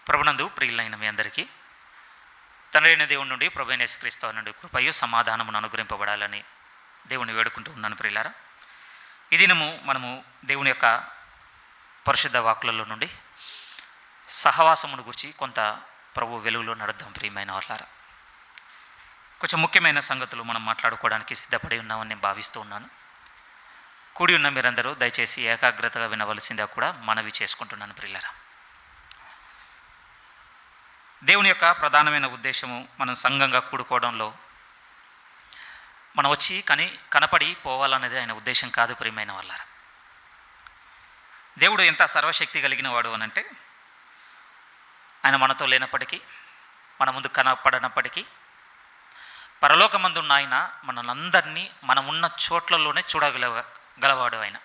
ప్రభునందు ప్రియులైన మీ అందరికీ తండ్రి అయిన దేవుని నుండి ప్రభు అయిన యేసుక్రీస్తు నుండి కృపయు సమాధానమును అనుగ్రహింపబడాలని దేవుని వేడుకుంటూ ఉన్నాను. ప్రియులారా, ఈ దినము మనము దేవుని యొక్క పరిశుద్ధ వాక్కులలో నుండి సహవాసమును గురించి కొంత ప్రభు వెలుగులో నడుద్దాం. ప్రియమైన వాళ్ళారా, కొంచెం ముఖ్యమైన సంగతులు మనం మాట్లాడుకోవడానికి సిద్ధపడి ఉన్నామని నేను భావిస్తూ ఉన్నాను. కూడి ఉన్న మీరందరూ దయచేసి ఏకాగ్రతగా వినవలసిందిగా కూడా మనవి చేసుకుంటున్నాను. ప్రియులారా, దేవుని యొక్క ప్రధానమైన ఉద్దేశము మనం సంఘంగా కూడుకోవడంలో మనం వచ్చి కనపడి పోవాలనేది ఆయన ఉద్దేశం కాదు. ప్రియమైన వాళ్ళారా, దేవుడు ఎంత సర్వశక్తి కలిగిన వాడు అనంటే, ఆయన మనతో లేనప్పటికీ, మన ముందు కనపడనప్పటికీ, పరలోకమందున్న ఆయన మనందరినీ మనం ఉన్న చోట్లలోనే చూడగలవాడు. ఆయన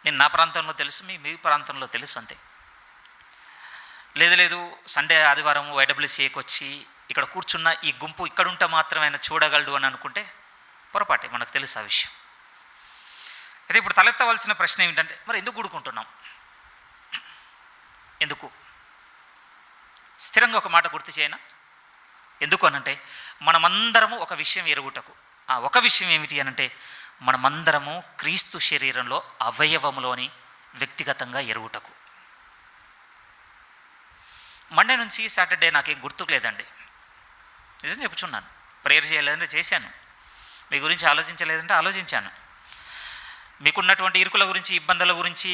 నేను నా ప్రాంతంలో తెలుసు, మీ ప్రాంతంలో తెలుసు, అంతే. లేదు సండే ఆదివారం వైడబ్ల్యూసీఏకి వచ్చి ఇక్కడ కూర్చున్న ఈ గుంపు ఇక్కడుంటే మాత్రమే ఆయన చూడగలడు అని అనుకుంటే పొరపాటే, మనకు తెలుసు ఆ విషయం. అయితే ఇప్పుడు తలెత్తవలసిన ప్రశ్న ఏమిటంటే, మరి ఎందుకు కూడుకుంటున్నాం? ఎందుకు? స్థిరంగా ఒక మాట గుర్తు చేయనా? ఎందుకు అనంటే, మనమందరము ఒక విషయం ఎరుగుటకు. ఆ ఒక విషయం ఏమిటి అనంటే, మనమందరము క్రీస్తు శరీరంలో అవయవములోని వ్యక్తిగతంగా ఎరుగుటకు. మండే నుంచి సాటర్డే నాకేం గుర్తుకు లేదండి, నిజం చెప్పుచున్నాను. ప్రేయర్ చేయలేదంటే చేశాను, మీ గురించి ఆలోచించలేదంటే ఆలోచించాను. మీకున్నటువంటి ఇరుకుల గురించి, ఇబ్బందుల గురించి,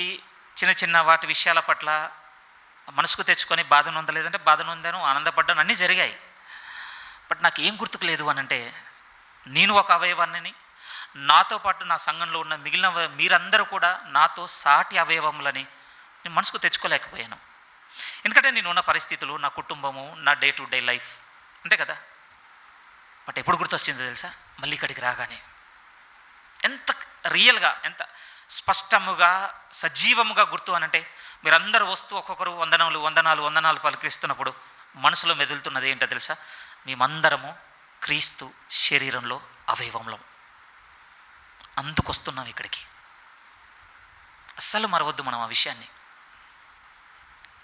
చిన్న చిన్న వాటి విషయాల పట్ల మనసుకు తెచ్చుకొని బాధ నొందలేదంటే బాధ నొందాను, ఆనందపడ్డాను, అన్నీ జరిగాయి. బట్ నాకు ఏం గుర్తుకు లేదు అనంటే, నేను ఒక అవయవాన్ని, నాతో పాటు నా సంఘంలో ఉన్న మిగిలిన మీరందరూ కూడా నాతో సాటి అవయవములని నేను మనసుకు తెచ్చుకోలేకపోయాను. ఎందుకంటే నేను ఉన్న పరిస్థితులు, నా కుటుంబము, నా డే టు డే లైఫ్, అంతే కదా. బట్ ఎప్పుడు గుర్తొచ్చిందో తెలుసా? మళ్ళీ ఇక్కడికి రాగానే. ఎంత రియల్గా, ఎంత స్పష్టముగా, సజీవముగా గుర్తు అనంటే, మీరందరూ వస్తూ ఒక్కొక్కరు వందనాలు పలికిస్తున్నప్పుడు మనసులో మెదులుతున్నది ఏంటో తెలుసా? మేమందరము క్రీస్తు శరీరంలో అవయవంలో అందుకొస్తున్నాం ఇక్కడికి. అస్సలు మరవద్దు మనం ఆ విషయాన్ని.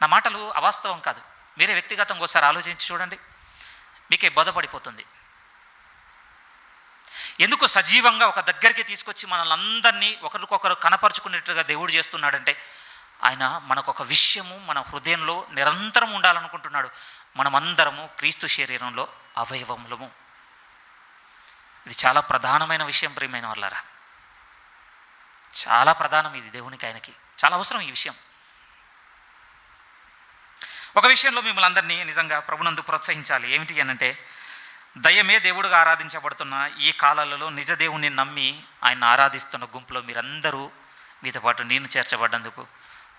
నా మాటలు అవాస్తవం కాదు, మీరే వ్యక్తిగతంగా ఒకసారి ఆలోచించి చూడండి, మీకే బోధపడిపోతుంది. ఎందుకు సజీవంగా ఒక దగ్గరికి తీసుకొచ్చి మనల్ని అందరినీ ఒకరికొకరు కనపరుచుకునేట్టుగా దేవుడు చేస్తున్నాడంటే, ఆయన మనకు ఒక విషయము మన హృదయంలో నిరంతరం ఉండాలనుకుంటున్నాడు. మనమందరము క్రీస్తు శరీరంలో అవయవములము. ఇది చాలా ప్రధానమైన విషయం ప్రియమైన వాళ్ళారా, చాలా ప్రధానం ఇది. దేవునికి, ఆయనకి చాలా అవసరం ఈ విషయం. ఒక విషయంలో మిమ్మల్ని అందరినీ నిజంగా ప్రభునందు ప్రోత్సహించాలి. ఏమిటి అనంటే, దయ్యమే దేవుడుగా ఆరాధించబడుతున్న ఈ కాలాలలో నిజ దేవుణ్ణి నమ్మి ఆయన ఆరాధిస్తున్న గుంపులో మీరందరూ, మీతో పాటు నేను చేర్చబడ్డందుకు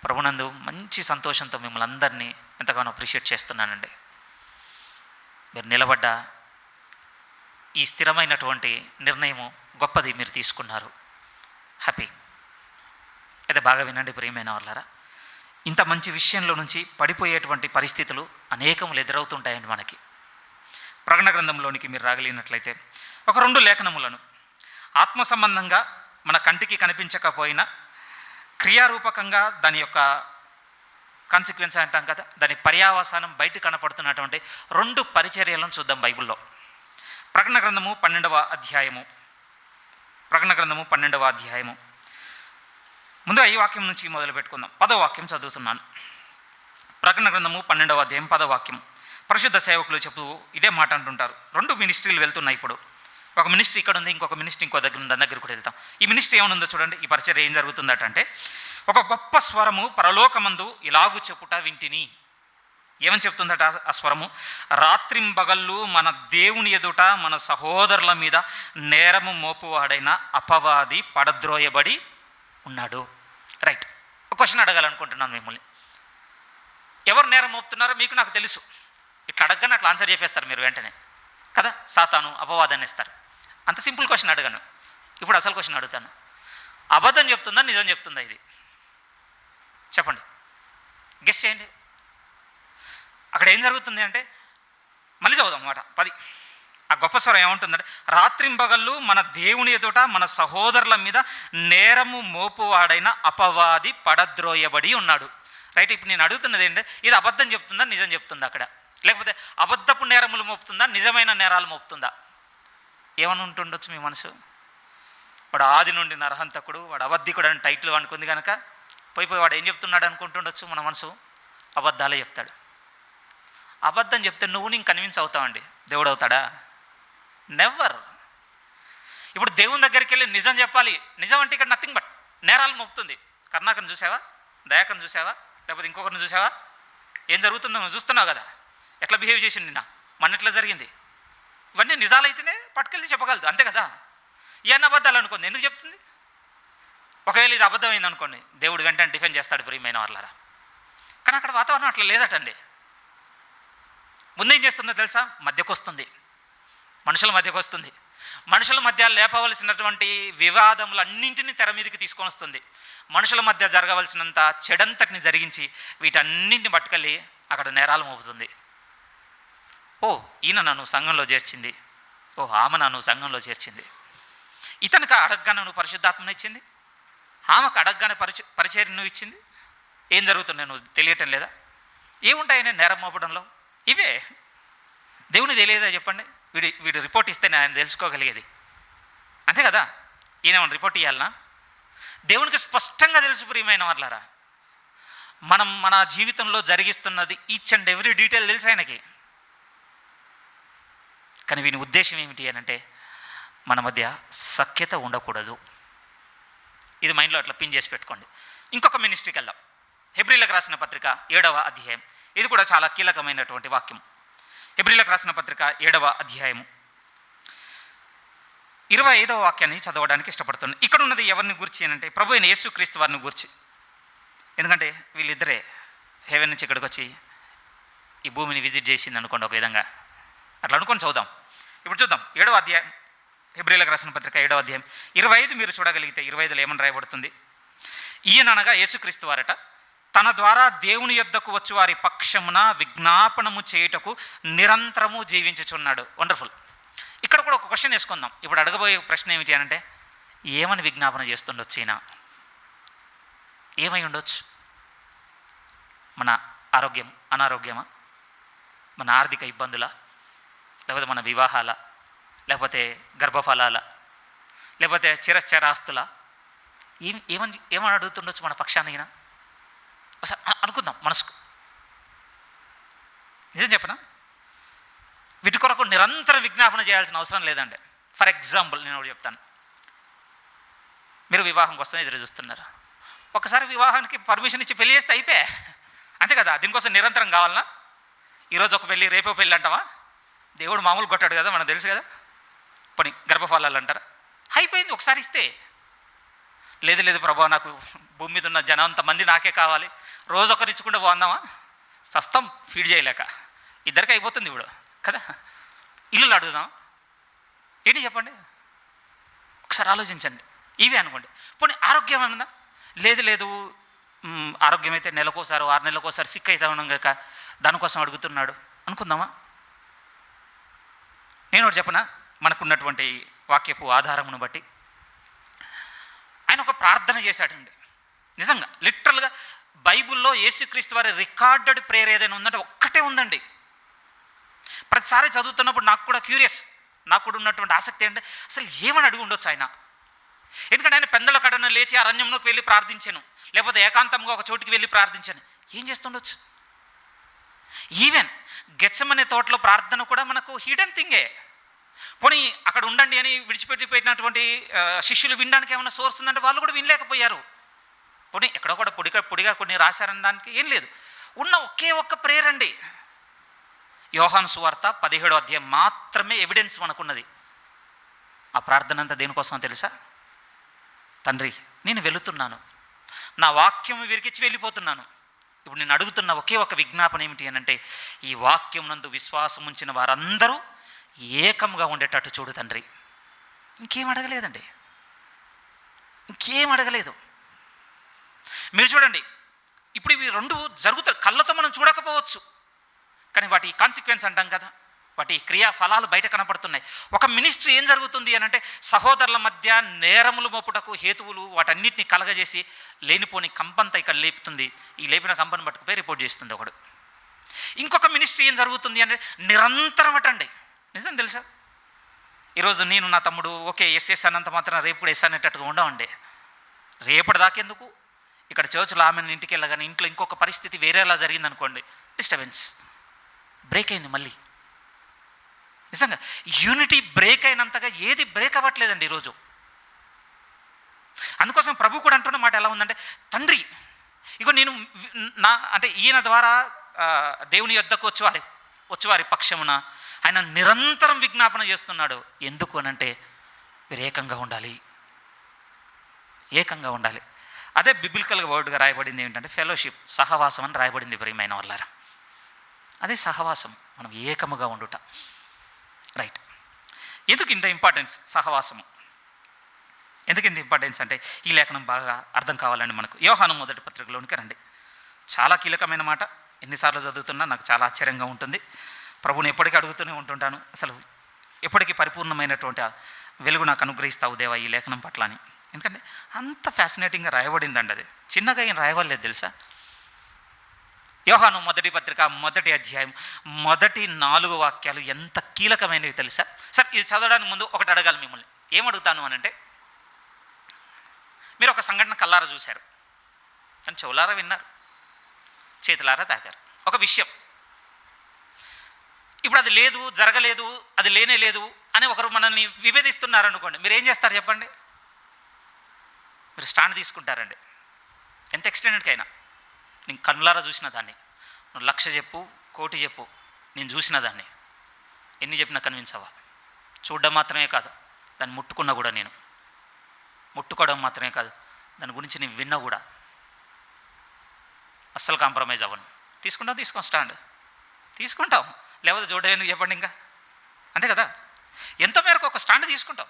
ప్రభునందు మంచి సంతోషంతో మిమ్మల్ని అందరినీ ఎంతగానో అప్రిషియేట్ చేస్తున్నానండి. మీరు నిలబడ్డ ఈ స్థిరమైనటువంటి నిర్ణయము గొప్పది, మీరు తీసుకున్నారు. హ్యాపీ. అయితే బాగా వినండి ప్రియమైన వాళ్ళారా, ఇంత మంచి విషయంలో నుంచి పడిపోయేటువంటి పరిస్థితులు అనేకములు ఎదురవుతుంటాయండి మనకి. ప్రకటన గ్రంథంలోనికి మీరు రాగలిగినట్లయితే ఒక 2 లేఖనములను ఆత్మ సంబంధంగా మన కంటికి కనిపించకపోయినా క్రియారూపకంగా దాని యొక్క కాన్సిక్వెన్స్ అంటాం కదా, దాని పర్యావసానం బయట కనపడుతున్నటువంటి 2 పరిచర్యలను చూద్దాం బైబిల్లో. ప్రకటన గ్రంథము 12వ అధ్యాయము. ముందుగా ఈ వాక్యం నుంచి మొదలు పెట్టుకుందాం. 10వ వాక్యం చదువుతున్నాను. ప్రకటన గ్రంథము 12వ అధ్యాయం 10వ వాక్యం. పరిశుద్ధ సేవకులు చెప్తూ ఇదే మాట అంటుంటారు. 2 మినిస్ట్రీలు వెళ్తున్నాయి ఇప్పుడు. ఒక మినిస్ట్రీ ఇక్కడ ఉంది, ఇంకొక మినిస్ట్రీ ఇంకో దగ్గర ఉంది, దాని దగ్గర కూడా వెళ్తాం. ఈ మినిస్ట్రీ ఏమనుందో చూడండి. ఈ పరిచర్య ఏం జరుగుతుందట అంటే, ఒక గొప్ప స్వరము పరలోకమందు ఇలాగు చెప్పుట వింటిని. ఏమని చెప్తుందట ఆ స్వరము? రాత్రింబగళ్ళు మన దేవుని ఎదుట మన సహోదరుల మీద నేరము మోపువాడైన అపవాది పడద్రోయబడి ఉన్నాడు. రైట్. ఒక క్వశ్చన్ అడగాలనుకుంటున్నాను మిమ్మల్ని. ఎవరు నేరం మోపుతున్నారో మీకు నాకు తెలుసు. ఇట్లా అడగగానే అట్లా ఆన్సర్ చెప్పేస్తారు మీరు వెంటనే కదా. సాతాను, అపవాదాన్ని ఇస్తారు. అంత సింపుల్ క్వశ్చన్ అడగను. ఇప్పుడు అసలు క్వశ్చన్ అడుగుతాను. అబద్ధం చెప్తుందా, నిజం చెప్తుందా? ఇది చెప్పండి, గెస్ చేయండి. అక్కడ ఏం జరుగుతుంది అంటే, మళ్ళీ చదువుదాం మాట 10. ఆ గొప్ప స్వరం ఏమంటుందంటే, రాత్రింబగళ్ళు మన దేవుని ఎదుట మన సహోదరుల మీద నేరము మోపువాడైన అపవాది పడద్రోయబడి ఉన్నాడు. రైట్. ఇప్పుడు నేను అడుగుతున్నది ఏంటంటే, ఇది అబద్ధం చెప్తుందా, నిజం చెప్తుందా అక్కడ? లేకపోతే అబద్ధపు నేరములు మోపుతుందా, నిజమైన నేరాలు మోపుతుందా? ఏమని ఉంటుండొచ్చు మీ మనసు? వాడు ఆది నుండి నరహంతకుడు, వాడు అబద్ధికుడు అని టైటిల్ అనుకుంది కనుక పోయి వాడు ఏం చెప్తున్నాడు అనుకుంటుండొచ్చు మన మనసు? అబద్ధాలే చెప్తాడు. అబద్ధం చెప్తే నువ్వు నేను కన్విన్స్ అవుతావండి, దేవుడు అవుతాడా? నెవర్. ఇప్పుడు దేవుని దగ్గరికి వెళ్ళి నిజం చెప్పాలి, నిజం అంటే ఇక్కడ నథింగ్ బట్ నేరాలు మోపుతుంది. కరుణాకర్ని చూసావా, దయాకర్ని చూసావా, లేకపోతే ఇంకొకరిని చూసావా? ఏం జరుగుతుందో నువ్వు చూస్తున్నావు కదా, ఎట్లా బిహేవ్ చేసింది నిన్న, మన ఎట్లా జరిగింది. ఇవన్నీ నిజాలైతేనే పట్టుకెళ్ళి చెప్పగలదు, అంతే కదా. ఇవన్నీ అబద్ధాలు అనుకోండి, ఎందుకు చెప్తుంది? ఒకవేళ ఇది అబద్ధమైంది అనుకోండి, దేవుడు వెంటనే డిఫెండ్ చేస్తాడు, ప్రియమైన వాళ్ళారా. కానీ అక్కడ వాతావరణం అట్లా లేదటండి. ముందేం చేస్తుందో తెలుసా? మధ్యకు వస్తుంది, మనుషుల మధ్యకు వస్తుంది. మనుషుల మధ్య లేపవలసినటువంటి వివాదములు అన్నింటినీ తెర మీదకి తీసుకొని వస్తుంది. మనుషుల మధ్య జరగవలసినంత చెడంతటిని జరిగించి వీటన్నింటిని పట్టుకెళ్ళి అక్కడ నేరాలు మోపుతుంది. ఓ, ఈయన నన్ను సంఘంలో చేర్చింది, ఓ ఆమె నన్ను సంఘంలో చేర్చింది, ఇతనికి అడగగానే నువ్వు పరిశుద్ధాత్మను ఇచ్చింది, ఆమెకు అడగగానే పరిచర్య నువ్వు ఇచ్చింది. ఏం జరుగుతుంది నువ్వు తెలియటం లేదా? ఏముంటాయని నేరం మోపడంలో? ఇవే. దేవుని తెలియదా చెప్పండి? వీడు రిపోర్ట్ ఇస్తే నేను ఆయన తెలుసుకోగలిగేది, అంతే కదా. ఈయన రిపోర్ట్ ఇవ్వాలనా? దేవునికి స్పష్టంగా తెలుసు, ప్రియమైన వాళ్ళారా. మనం మన జీవితంలో జరిగిస్తున్నది ఈచ్ అండ్ ఎవ్రీ డీటెయిల్ తెలుసు ఆయనకి. కానీ వీని ఉద్దేశం ఏమిటి అని అంటే, మన మధ్య సఖ్యత ఉండకూడదు. ఇది మైండ్లో అట్లా పిన్ చేసి పెట్టుకోండి. ఇంకొక మినిస్ట్రీకి వెళ్దాం. హెబ్రీలకు రాసిన పత్రిక 7వ అధ్యాయం. ఇది కూడా చాలా కీలకమైనటువంటి వాక్యం. హెబ్రీలకు రాసిన పత్రిక 7వ అధ్యాయము 25వ వాక్యాన్ని చదవడానికి ఇష్టపడుతున్నాను. ఇక్కడ ఉన్నది ఎవరిని గురించి అంటే, ప్రభు అయిన యేసుక్రీస్తు వారిని గురించి. ఎందుకంటే వీళ్ళిద్దరే హెవెన్ నుంచి ఇక్కడికి వచ్చి ఈ భూమిని విజిట్ చేసింది అనుకోండి, ఒక విధంగా అట్లా అనుకొని చదువుదాం. ఇప్పుడు చూద్దాం 7వ అధ్యాయం, హెబ్రీలకు రాసిన పత్రిక 7వ అధ్యాయం 25 మీరు చూడగలిగితే 25లో ఏమని రాయబడుతుంది? ఈయన అనగా యేసుక్రీస్తు వారట తన ద్వారా దేవుని యొద్దకు వచ్చి వారి పక్షమున విజ్ఞాపనము చేయుటకు నిరంతరము జీవించుచున్నాడు. వండర్ఫుల్. ఇక్కడ కూడా ఒక క్వశ్చన్ వేసుకుందాం. ఇప్పుడు అడగబోయే ప్రశ్న ఏమిటి అంటే, ఏమని విజ్ఞాపన చేస్తుండొచ్చు ఈయన? ఏమై ఉండొచ్చు? మన ఆరోగ్యం, అనారోగ్యమా? మన ఆర్థిక ఇబ్బందులా? లేకపోతే మన వివాహాల, లేకపోతే గర్భఫలాల, లేకపోతే చిరస్థిరాస్తుల? ఏమని అడుగుతుండొచ్చు మన పక్షాన ఈయన? అసలు అనుకుందాం మనసుకు. నిజం చెప్పనా, వీటి కొరకు నిరంతరం విజ్ఞాపన చేయాల్సిన అవసరం లేదండి. ఫర్ ఎగ్జాంపుల్ నేను ఒకటి చెప్తాను. మీరు వివాహం కోసం ఎదురు చూస్తున్నారు. ఒకసారి వివాహానికి పర్మిషన్ ఇచ్చి పెళ్లి చేస్తే అయిపోయా, అంతే కదా. దీనికోసం నిరంతరం కావాలన్నా? ఈరోజు ఒక పెళ్ళి రేపో పెళ్ళి అంటావా? దేవుడు మామూలు కొట్టాడు కదా, మనకు తెలుసు కదా. పని గర్భఫలాలు అంటారా? అయిపోయింది ఒకసారి ఇస్తే. లేదు ప్రభా, నాకు భూమి మీద ఉన్న జనం అంతమంది నాకే కావాలి, రోజు ఒకరు ఇచ్చుకుంటే బాగుందామా? సస్తం ఫీడ్ చేయలేక ఇద్దరికి అయిపోతుంది ఇప్పుడు కదా. ఇల్లు అడుగుదాం ఏంటి చెప్పండి, ఒకసారి ఆలోచించండి. ఇవే అనుకోండి. పోనీ ఆరోగ్యం అన్నదా? లేదు ఆరోగ్యం అయితే నెలకోసారి 6 నెలలకోసారి సిక్ అవుతా ఉన్నాం కనుక దానికోసం అడుగుతున్నాడు అనుకుందామా? నేను ఒకటి చెప్పనా, మనకున్నటువంటి వాక్యపు ఆధారమును బట్టి ఆయన ఒక ప్రార్థన చేశాడండి. నిజంగా లిటరల్గా బైబిల్లో యేసుక్రీస్తు వారి రికార్డెడ్ ప్రేయర్ ఏదైనా ఉందంటే ఒక్కటే ఉందండి. ప్రతిసారి చదువుతున్నప్పుడు నాకు కూడా క్యూరియస్, నాకు కూడా ఉన్నటువంటి ఆసక్తి ఏంటంటే అసలు ఏమని అడిగి ఉండొచ్చు ఆయన. ఎందుకంటే ఆయన పెందల కడన లేచి అరణ్యంలోకి వెళ్ళి ప్రార్థించాను, లేకపోతే ఏకాంతంగా ఒక చోటికి వెళ్ళి ప్రార్థించాను. ఏం చేస్తుండొచ్చు? ఈవెన్ గెత్సెమనే తోటలో ప్రార్థన కూడా మనకు హిడెన్ థింగే. పోనీ అక్కడ ఉండండి అని విడిచిపెట్టిపోయినటువంటి శిష్యులు వినడానికి ఏమైనా సోర్స్ ఉందంటే వాళ్ళు కూడా వినలేకపోయారు. పోనీ ఎక్కడో కూడా పొడిగా కొన్ని రాశారనడానికి ఏం లేదు. ఉన్న ఒకే ఒక్క ప్రేయర్ అండి. యోహాను సువార్త 17వ అధ్యాయం మాత్రమే ఎవిడెన్స్ మనకున్నది. ఆ ప్రార్థన అంతా దేనికోసం తెలుసా? తండ్రి, నేను వెళుతున్నాను, నా వాక్యం వీరికిచ్చి వెళ్ళిపోతున్నాను. ఇప్పుడు నేను అడుగుతున్న ఒకే ఒక విజ్ఞాపన ఏమిటి అని అంటే, ఈ వాక్యం నందు విశ్వాసం ఉంచిన వారందరూ ఏకంగా ఉండేటట్టు చూడు తండ్రి. ఇంకేం అడగలేదండి, ఇంకేం అడగలేదు. మీరు చూడండి, ఇప్పుడు ఇవి రెండు జరుగుతాయి. కళ్ళతో మనం చూడకపోవచ్చు, కానీ వాటి కాన్సిక్వెన్స్ అంటాం కదా, వాటి క్రియా ఫలాలు బయట కనపడుతున్నాయి. ఒక మినిస్ట్రీ ఏం జరుగుతుంది అని అంటే సహోదరుల మధ్య నేరములు మోపుటకు హేతువులు వాటన్నిటిని కలగజేసి లేనిపోని కంపంతా ఇక్కడ లేపుతుంది. ఈ లేపిన కంపను పట్టుకుపోయి రిపోర్ట్ చేస్తుంది ఒకడు. ఇంకొక మినిస్ట్రీ ఏం జరుగుతుంది అంటే నిరంతరం అటండి. నిజం తెలుసా, ఈరోజు నేను నా తమ్ముడు ఓకే ఎస్ఎస్ అన్నంత మాత్రం రేపు కూడా ఎస్ అనేటట్టుగా ఉండవండి. రేపటి దాకెందుకు, ఇక్కడ చర్చ్లో ఆమెను ఇంటికి వెళ్ళగానే ఇంట్లో ఇంకొక పరిస్థితి వేరేలా జరిగిందనుకోండి, డిస్టర్బెన్స్, బ్రేక్ అయింది మళ్ళీ. నిజంగా యూనిటీ బ్రేక్ అయినంతగా ఏది బ్రేక్ అవ్వట్లేదండి ఈరోజు. అందుకోసం ప్రభు కూడా అంటున్న మాట ఎలా ఉందంటే, తండ్రి ఇగో నేను అంటే ఈయన ద్వారా దేవుని యొద్దకు వచ్చేవారి పక్షమున ఆయన నిరంతరం విజ్ఞాపన చేస్తున్నాడు. ఎందుకు అనంటే మీరు ఏకంగా ఉండాలి, ఏకంగా ఉండాలి. అదే బిబ్లికల్గా వర్డ్గా రాయబడింది ఏంటంటే ఫెలోషిప్, సహవాసం అని రాయబడింది. ప్రియమైన వాళ్ళారా, అదే సహవాసం, మనం ఏకముగా ఉండుట. రైట్. ఎందుకు ఇంత ఇంపార్టెన్స్ సహవాసము, ఎందుకు ఇంత ఇంపార్టెన్స్ అంటే ఈ లేఖనం బాగా అర్థం కావాలండి మనకు. యోహాను మొదటి పత్రికలోనికి రండి. చాలా కీలకమైన మాట, ఎన్నిసార్లు చదువుతున్నా నాకు చాలా ఆశ్చర్యంగా ఉంటుంది. ప్రభుని ఎప్పటికీ అడుగుతూనే ఉంటుంటాను, అసలు ఎప్పటికీ పరిపూర్ణమైనటువంటి వెలుగు నాకు అనుగ్రహిస్తావు దేవా ఈ లేఖనం పట్ల అని. ఎందుకంటే అంత ఫ్యాసినేటింగ్గా రాయబడిందండి. అది చిన్నగా ఏం రాయవలేదు తెలుసా. యోహాను మొదటి పత్రిక మొదటి అధ్యాయం మొదటి 4 వాక్యాలు ఎంత కీలకమైనవి తెలుసా. సార్ ఇది చదవడానికి ముందు ఒకటి అడగాలి మిమ్మల్ని. ఏమడుగుతాను అని అంటే, మీరు ఒక సంఘటన కల్లారా చూశారు అని చెవులారా విన్నారు, చేతులారా తాకారు ఒక విషయం. ఇప్పుడు అది లేదు, జరగలేదు, అది లేనే లేదు అని ఒకరు మనల్ని విభేదిస్తున్నారు అనుకోండి, మీరు ఏం చేస్తారు చెప్పండి? మీరు స్టాండ్ తీసుకుంటారండి. ఎంత ఎక్స్టెండెడ్కైనా, నేను కన్నులారా చూసిన దాన్ని, నువ్వు 1,00,000 చెప్పు, 1,00,000 చెప్పు, నేను చూసిన దాన్ని, ఎన్ని చెప్పినా కన్విన్స్ అవ్వ. చూడడం మాత్రమే కాదు, దాన్ని ముట్టుకున్నా కూడా, నేను ముట్టుకోవడం మాత్రమే కాదు, దాని గురించి నేను విన్నా కూడా, అస్సలు కాంప్రమైజ్ అవ్వను. తీసుకో స్టాండ్ తీసుకుంటాం, లేకపోతే చూడడం ఎందుకు చెప్పండి, ఇంకా అంతే కదా. ఎంత మేరకు ఒక స్టాండ్ తీసుకుంటాం,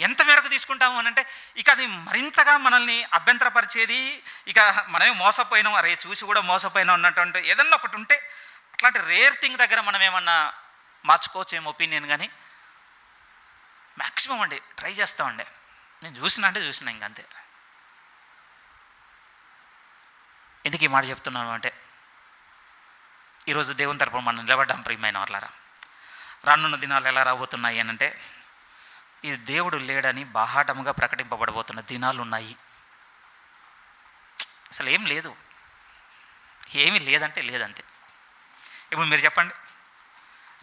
ఎంత మేరకు తీసుకుంటాము అని అంటే ఇక అది మరింతగా మనల్ని అభ్యంతరపరిచేది, ఇక మనమే మోసపోయినాం, అరే చూసి కూడా మోసపోయినాం అన్నటువంటి ఏదన్నా ఒకటి ఉంటే అట్లాంటి రేర్ థింగ్ దగ్గర మనం ఏమన్నా మార్చుకోవచ్చేమో ఒపీనియన్. కానీ మ్యాక్సిమం అండి ట్రై చేస్తామండి. నేను చూసిన ఇంకంతే. ఎందుకు ఈ మాట చెప్తున్నాను అంటే, ఈరోజు దేవుని తరపున మనం నిలబడ్డాం ప్రియమైన వాళ్ళారా. రానున్న దినాలు ఎలా రాబోతున్నాయి అని అంటే, ఇది దేవుడు లేడని బాహాటముగా ప్రకటింపబడబోతున్న దినాలు ఉన్నాయి. అసలు ఏం లేదు, ఏమీ లేదంటే లేదంతే. ఇప్పుడు మీరు చెప్పండి,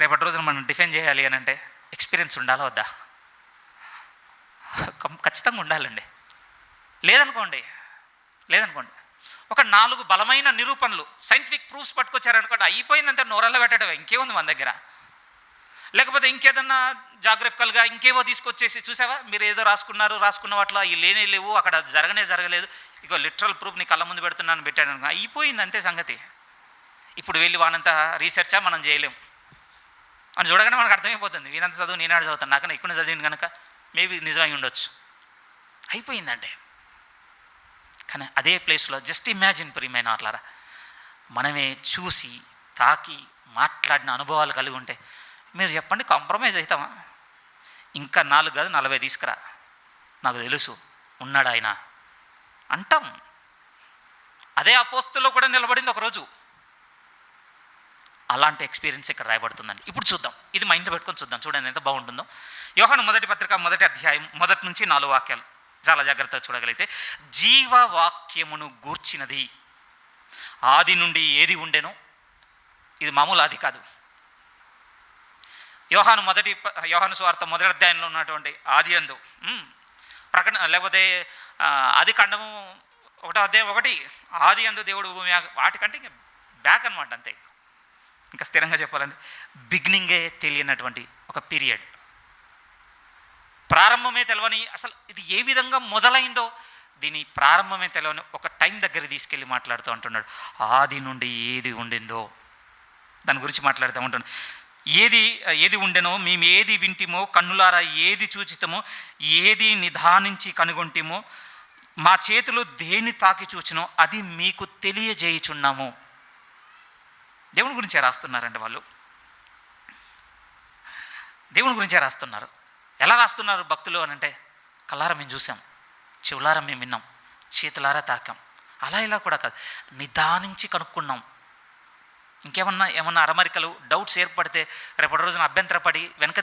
రేపటి రోజున మనం డిఫెండ్ చేయాలి అని అంటే ఎక్స్పీరియన్స్ ఉండాలా వద్దా? ఖచ్చితంగా ఉండాలండి. లేదనుకోండి ఒక 4 బలమైన నిరూపణలు, సైంటిఫిక్ ప్రూఫ్స్ పట్టుకొచ్చారనుకోండి, అయిపోయిందంటే నోరల్లో పెట్టడం, ఇంకేముంది మన దగ్గర. లేకపోతే ఇంకేదన్నా జాగ్రఫికల్గా ఇంకేవో తీసుకొచ్చేసి, చూసావా మీరు ఏదో రాసుకున్న వాటిలో అవి లేవు, అక్కడ జరగలేదు, ఇగో లిటరల్ ప్రూఫ్ నీ కళ్ళ ముందు పెడుతున్నాను పెట్టాడు అనుకో, అయిపోయింది అంతే సంగతి. ఇప్పుడు వెళ్ళి వానంతా రీసెర్చా మనం చేయలేం అని చూడగానే మనకు అర్థమైపోతుంది. వీనంత చదువు నేనాడు చదువుతాను, నాకన్నా ఎక్కువ చదివింది కనుక మేబీ నిజమై ఉండొచ్చు, అయిపోయిందంటే. కానీ అదే ప్లేస్లో జస్ట్ ఇమాజిన్ ప్రియమైన వాళ్ళారా, మనమే చూసి తాకి మాట్లాడిన అనుభవాలు కలిగి ఉంటే మీరు చెప్పండి, కాంప్రమైజ్ అవుతామా? ఇంకా 4 కాదు 40 తీసుకురా, నాకు తెలుసు ఉన్నాడు ఆయన అంటాం. అదే అపోస్తులో కూడా నిలబడింది ఒకరోజు. అలాంటి ఎక్స్పీరియన్స్ ఇక్కడ రాయబడుతుందండి. ఇప్పుడు చూద్దాం, ఇది మైండ్ పెట్టుకొని చూద్దాం, చూడండి ఎంత బాగుంటుందో. యోహాను మొదటి పత్రిక మొదటి అధ్యాయం 1 నుంచి 4 వాక్యాలు చాలా జాగ్రత్తగా చూడగలిగితే, జీవవాక్యమును గూర్చినది ఆది నుండి ఏది ఉండెనో, ఇది మామూలు ఆది కాదు. యోహాను సువార్త మొదటి అధ్యాయంలో ఉన్నటువంటి ఆది అందు ప్రకటన, లేకపోతే ఆది కాండము 1వ అధ్యాయం 1, ఆది అందు దేవుడు భూమి, వాటికంటే ఇంకా బ్యాక్ అనమాట. అంతే, ఇంకా స్థిరంగా చెప్పాలంటే బిగినింగే తెలియనటువంటి ఒక పీరియడ్, ప్రారంభమే తెలవని, అసలు ఇది ఏ విధంగా మొదలైందో దీని ప్రారంభమే తెలవని ఒక టైం దగ్గర తీసుకెళ్ళి మాట్లాడుతూ అంటున్నాడు. ఆది నుండి ఏది ఉండిందో దాని గురించి మాట్లాడుతూ ఉంటున్నాడు. ఏది ఉండెనో, మేము ఏది వింటిమో, కన్నులారా ఏది చూచితమో, ఏది నిదానించి కనుగొంటిమో, మా చేతులు దేని తాకి చూచినో అది మీకు తెలియజేయుచున్నాము. దేవుని గురించే రాస్తున్నారండి వాళ్ళు. దేవుని గురించే రాస్తున్నారు. ఎలా రాస్తున్నారు భక్తులు అని అంటే, కళ్ళారా మేము చూసాం, చెవులారా మేము విన్నాం, చేతులారా తాకాం. అలా ఇలా కూడా కాదు, నిదానించి కనుక్కున్నాం. ఏమన్నా అరమరికలు డౌట్స్ ఏర్పడితే రేపటి రోజున అభ్యంతరపడి వెనక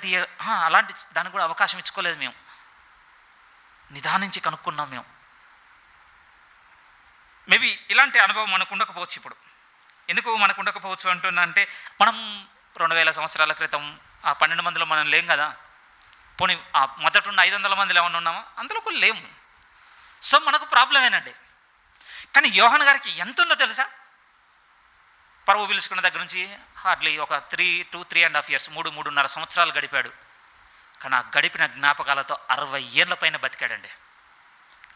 అలాంటి దానికి కూడా అవకాశం ఇచ్చుకోలేదు. మేము నిదానించి కనుక్కున్నాం. మేము మేబీ ఇలాంటి అనుభవం మనకు ఉండకపోవచ్చు. ఇప్పుడు ఎందుకు మనకు ఉండకపోవచ్చు అంటున్నా అంటే, మనం 2000 సంవత్సరాల క్రితం ఆ 12 మందిలో మనం లేం కదా. పోనీ ఆ మొదట ఉన్న 500 మందిలో ఏమన్నా ఉన్నామా? అందులో కూడా లేము. సో మనకు ప్రాబ్లమేనండి. కానీ యోహాను గారికి ఎంత ఉందో తెలుసా? పరువు పిలుచుకున్న దగ్గర నుంచి హార్డ్లీ ఒక 3.5 years 3.5 సంవత్సరాలు గడిపాడు. కానీ ఆ గడిపిన జ్ఞాపకాలతో 60 ఏళ్ల పైన బతికాడండి.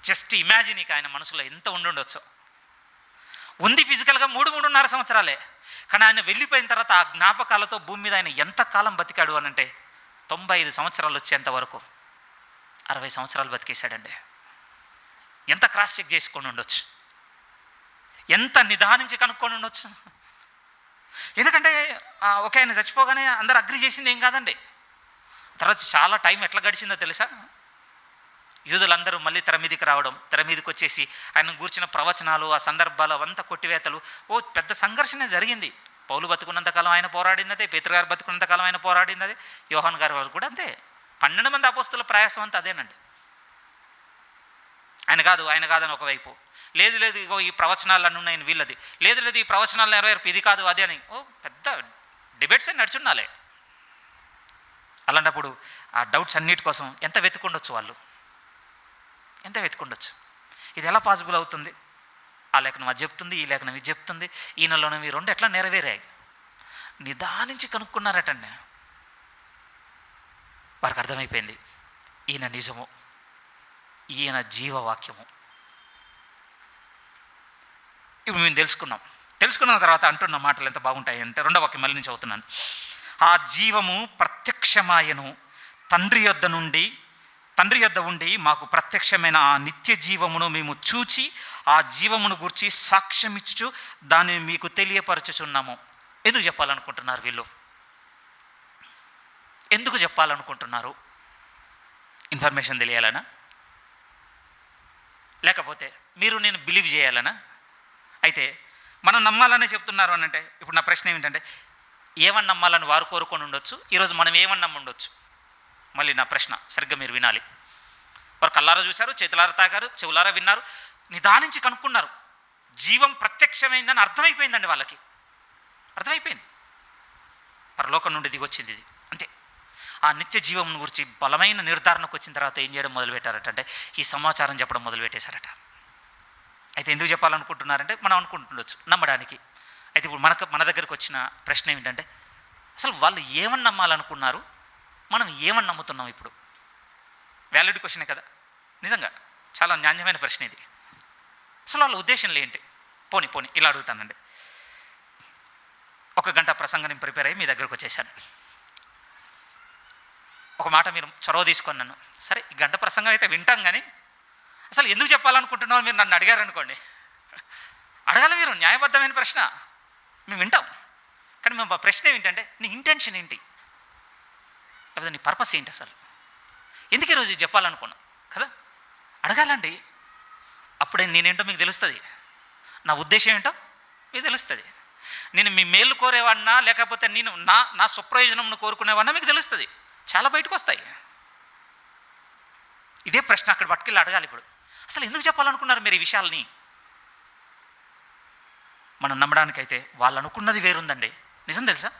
జస్ట్ ఇమాజిన్, ఇక ఆయన మనసులో ఎంత ఉండుండొచ్చో. ఉంది ఫిజికల్గా 3.5 సంవత్సరాలే, కానీ ఆయన వెళ్ళిపోయిన తర్వాత ఆ జ్ఞాపకాలతో భూమి మీద ఆయన ఎంత కాలం బతికాడు అని అంటే 95 సంవత్సరాలు వచ్చేంత వరకు 60 సంవత్సరాలు బతికేశాడండి. ఎంత క్రాస్ చెక్ చేసుకొని ఉండొచ్చు, ఎంత నిదానించి కనుక్కొని ఉండొచ్చు. ఎందుకంటే ఓకే, ఆయన చచ్చిపోగానే అందరు అగ్రి చేసింది ఏం కాదండి. తర్వాత చాలా టైం ఎట్లా గడిచిందో తెలుసా? యూదులందరూ మళ్ళీ తెర మీదకి రావడం, తెర మీదకి వచ్చేసి ఆయన గూర్చిన ప్రవచనాలు, ఆ సందర్భాలు అవంతా కొట్టివేతలు, పెద్ద సంఘర్షణ జరిగింది. పౌలు బతుకున్నంతకాలం ఆయన పోరాడినదే, పేతురు గారు బతుకున్నంతకాలం ఆయన పోరాడినదే, యోహాను గారి వారు కూడా అంతే. 12 మంది అపోస్తుల ప్రయాసం అంతా అదేనండి. ఆయన కాదని ఒకవైపు, లేదు ఇగో ఈ ప్రవచనాలు అన్నీ ఉన్నాయని వీళ్ళది, లేదు ఈ ప్రవచనాలు నెరవేర్పు ఇది కాదు అది అని పెద్ద డిబేట్స్ అని నడుచున్నాలే. అలాంటప్పుడు ఆ డౌట్స్ అన్నిటి కోసం ఎంత వెతుకుండొచ్చు వాళ్ళు, ఎంత వెతుకుండొచ్చు. ఇది ఎలా పాసిబుల్ అవుతుంది? ఆ లేఖనం అది చెప్తుంది, ఈ లేఖనం ఇది చెప్తుంది, ఈయనలోనే మీ రెండు ఎట్లా నెరవేరాయి? నిదానించి కనుక్కున్నారటండి. వారికి అర్థమైపోయింది, ఈయన నిజము, ఈయన జీవవాక్యము. ఇప్పుడు మేము తెలుసుకున్న తర్వాత అంటున్న మాటలు ఎంత బాగుంటాయి అంటే, 2వ వాక్యం మళ్ళీ నుంచి చదువుతున్నాను. ఆ జీవము ప్రత్యక్షమాయను, తండ్రి యొద్ద ఉండి మాకు ప్రత్యక్షమైన ఆ నిత్య జీవమును మేము చూచి ఆ జీవమును గూర్చి సాక్ష్యమిచ్చు దాన్ని మీకు తెలియపరచుచున్నాము. ఎందుకు చెప్పాలనుకుంటున్నారు వీళ్ళు? ఎందుకు చెప్పాలనుకుంటున్నారు? ఇన్ఫర్మేషన్ తెలియాలనా? లేకపోతే మీరు నేను బిలీవ్ చేయాలనా? అయితే మనం నమ్మాలనే చెప్తున్నారు అని అంటే, ఇప్పుడు నా ప్రశ్న ఏమిటంటే, ఏమని నమ్మాలని వారు కోరుకొని ఉండొచ్చు, ఈరోజు మనం ఏమని నమ్మి ఉండొచ్చు? మళ్ళీ నా ప్రశ్న సరిగ్గా మీరు వినాలి. వారు కళ్ళారా చూశారు, చేతులారా తాగారు, చెవులారా విన్నారు, నిదానించి కనుక్కున్నారు. జీవం ప్రత్యక్షమైందని అర్థమైపోయిందండి వాళ్ళకి. అర్థమైపోయింది, పరలోకం నుండి దిగొచ్చింది ఇది, అంతే. ఆ నిత్య జీవం గురించి బలమైన నిర్ధారణకు వచ్చిన తర్వాత ఏం చేయడం మొదలుపెట్టారట అంటే, ఈ సమాచారం చెప్పడం మొదలుపెట్టేశారట. అయితే ఎందుకు చెప్పాలనుకుంటున్నారంటే, మనం అనుకుంటుండొచ్చు నమ్మడానికి. అయితే ఇప్పుడు మన దగ్గరికి వచ్చిన ప్రశ్న ఏమిటంటే, అసలు వాళ్ళు ఏమని నమ్మాలనుకున్నారు, మనం ఏమని నమ్ముతున్నాం? ఇప్పుడు వ్యాలిడ్ క్వశ్చనే కదా, నిజంగా చాలా న్యాయమైన ప్రశ్న ఇది. అసలు వాళ్ళ ఉద్దేశంలో ఏంటి? పోనీ ఇలా అడుగుతానండి. 1 గంట ప్రసంగం నేను ప్రిపేర్ అయ్యి మీ దగ్గరకు వచ్చేసాను. ఒక మాట మీరు చొరవ తీసుకొని నన్ను, సరే ఈ గంట ప్రసంగం అయితే వింటాం, కానీ అసలు ఎందుకు చెప్పాలనుకుంటున్నావు మీరు నన్ను అడిగారనుకోండి, అడగాలి మీరు, న్యాయబద్ధమైన ప్రశ్న, మేము వింటాం. కానీ మేము ప్రశ్న ఏంటంటే, నీ ఇంటెన్షన్ ఏంటి, లేకపోతే నీ పర్పస్ ఏంటి, అసలు ఎందుకు ఈరోజు ఇది చెప్పాలనుకున్నాం కదా? అడగాలండి. అప్పుడే నేనేంటో మీకు తెలుస్తుంది, నా ఉద్దేశం ఏంటో మీకు తెలుస్తుంది. నేను మీ మేలు కోరేవాడినా లేకపోతే నేను నా స్వప్రయోజనంను కోరుకునేవాడినా మీకు తెలుస్తుంది. చాలా బయటకు వస్తాయి. ఇదే ప్రశ్న అక్కడ పట్టుకెళ్ళి అడగాలి. ఇప్పుడు అసలు ఎందుకు చెప్పాలనుకున్నారు మీరు ఈ విషయాల్ని? మనం నమ్మడానికైతే వాళ్ళు అనుకున్నది వేరుందండి. నిజం తెలుసా,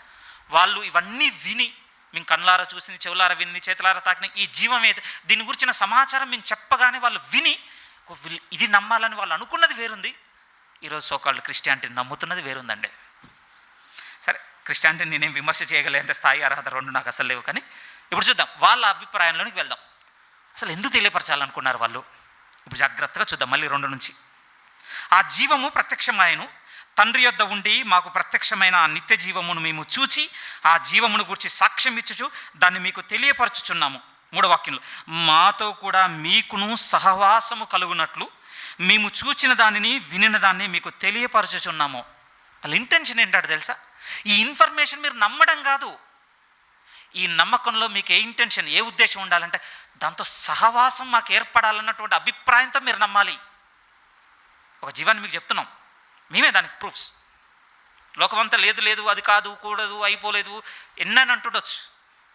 వాళ్ళు ఇవన్నీ విని, మేము కళ్ళారా చూసింది, చెవులారా విని, చేతులారా తాకిన ఈ జీవం ఏది, దీని గురించిన సమాచారం మేము చెప్పగానే వాళ్ళు విని ఇది నమ్మాలని వాళ్ళు అనుకున్నది వేరుంది. ఈరోజు సోకాళ్ళు క్రిస్టియానిటీ నమ్ముతున్నది వేరుందండి. సరే, క్రిస్టియానిటీని నేనేం విమర్శ చేయగలేంత స్థాయి అర్హత రెండు నాకు అసలు లేవు. కానీ ఇప్పుడు చూద్దాం, వాళ్ళ అభిప్రాయంలోనికి వెళ్దాం. అసలు ఎందుకు తెలియపరచాలనుకున్నారు వాళ్ళు? ఇప్పుడు జాగ్రత్తగా చూద్దాం. మళ్ళీ 2 నుంచి. ఆ జీవము ప్రత్యక్షమాయను, తండ్రి యొద్ద ఉండి మాకు ప్రత్యక్షమైన ఆ నిత్య జీవమును మేము చూచి ఆ జీవమును గూర్చి సాక్ష్యం ఇచ్చుచు దాన్ని మీకు తెలియపరచుచున్నాము. 3వ వాక్యంలో, మాతో కూడా మీకును సహవాసము కలుగునట్లు మేము చూచిన దానిని వినిన దాన్ని మీకు తెలియపరచుచున్నాము. వాళ్ళ ఇంటెన్షన్ ఏంటాడు తెలుసా? ఈ ఇన్ఫర్మేషన్ మీరు నమ్మడం కాదు, ఈ నమ్మకంలో మీకు ఏ ఇంటెన్షన్, ఏ ఉద్దేశం ఉండాలంటే దాంతో సహవాసం మాకు ఏర్పడాలన్నటువంటి అభిప్రాయంతో మీరు నమ్మాలి. ఒక జీవాన్ని మీకు చెప్తున్నాం, మేమే దానికి ప్రూఫ్స్. లోకమంతా లేదు లేదు, అది కాదు, కూడదు, అయిపోలేదు ఎన్నని అంటుండొచ్చు.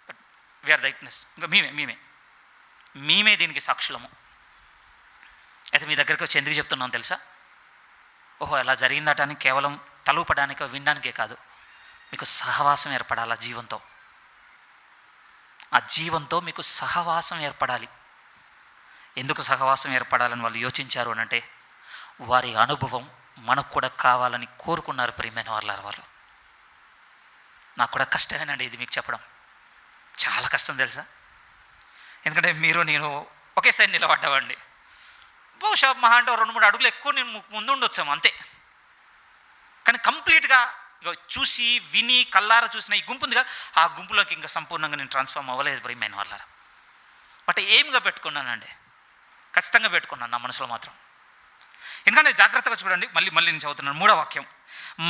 But we are the witness. ఇంకా మేమే దీనికి సాక్షులము. అయితే మీ దగ్గరికి వచ్చి ఎందుకు చెప్తున్నాం తెలుసా? ఓహో ఎలా జరిగిందట అని కేవలం తలూపడానికో వినడానికే కాదు, మీకు సహవాసం ఏర్పడాలి. ఆ జీవంతో మీకు సహవాసం ఏర్పడాలి. ఎందుకు సహవాసం ఏర్పడాలని వాళ్ళు యోచించారు అని అంటే, వారి అనుభవం మనకు కూడా కావాలని కోరుకున్నారు. ప్రియమైన వాళ్ళు, నాకు కూడా కష్టమేనండి ఇది మీకు చెప్పడం, చాలా కష్టం తెలుసా. ఎందుకంటే మీరు నేను ఒకే సైడ్ నిలబడ్డామండి. బహుశా మహా అంటే 2-3 అడుగులు ఎక్కువ నేను ముందు ఉండొచ్చాము అంతే. కానీ కంప్లీట్గా చూసి విని కల్లారా చూసిన ఈ గుంపు ఉంది కదా, ఆ గుంపులోకి ఇంకా సంపూర్ణంగా నేను ట్రాన్స్ఫార్మ్ అవ్వలేదు ప్రియమైన వాళ్ళారా. బట్ ఏమిగా పెట్టుకున్నానండి, ఖచ్చితంగా పెట్టుకున్నాను నా మనసులో మాత్రం. ఎందుకంటే జాగ్రత్తగా చూడండి, మళ్ళీ నేను చదువుతున్నాను 3వ వాక్యం.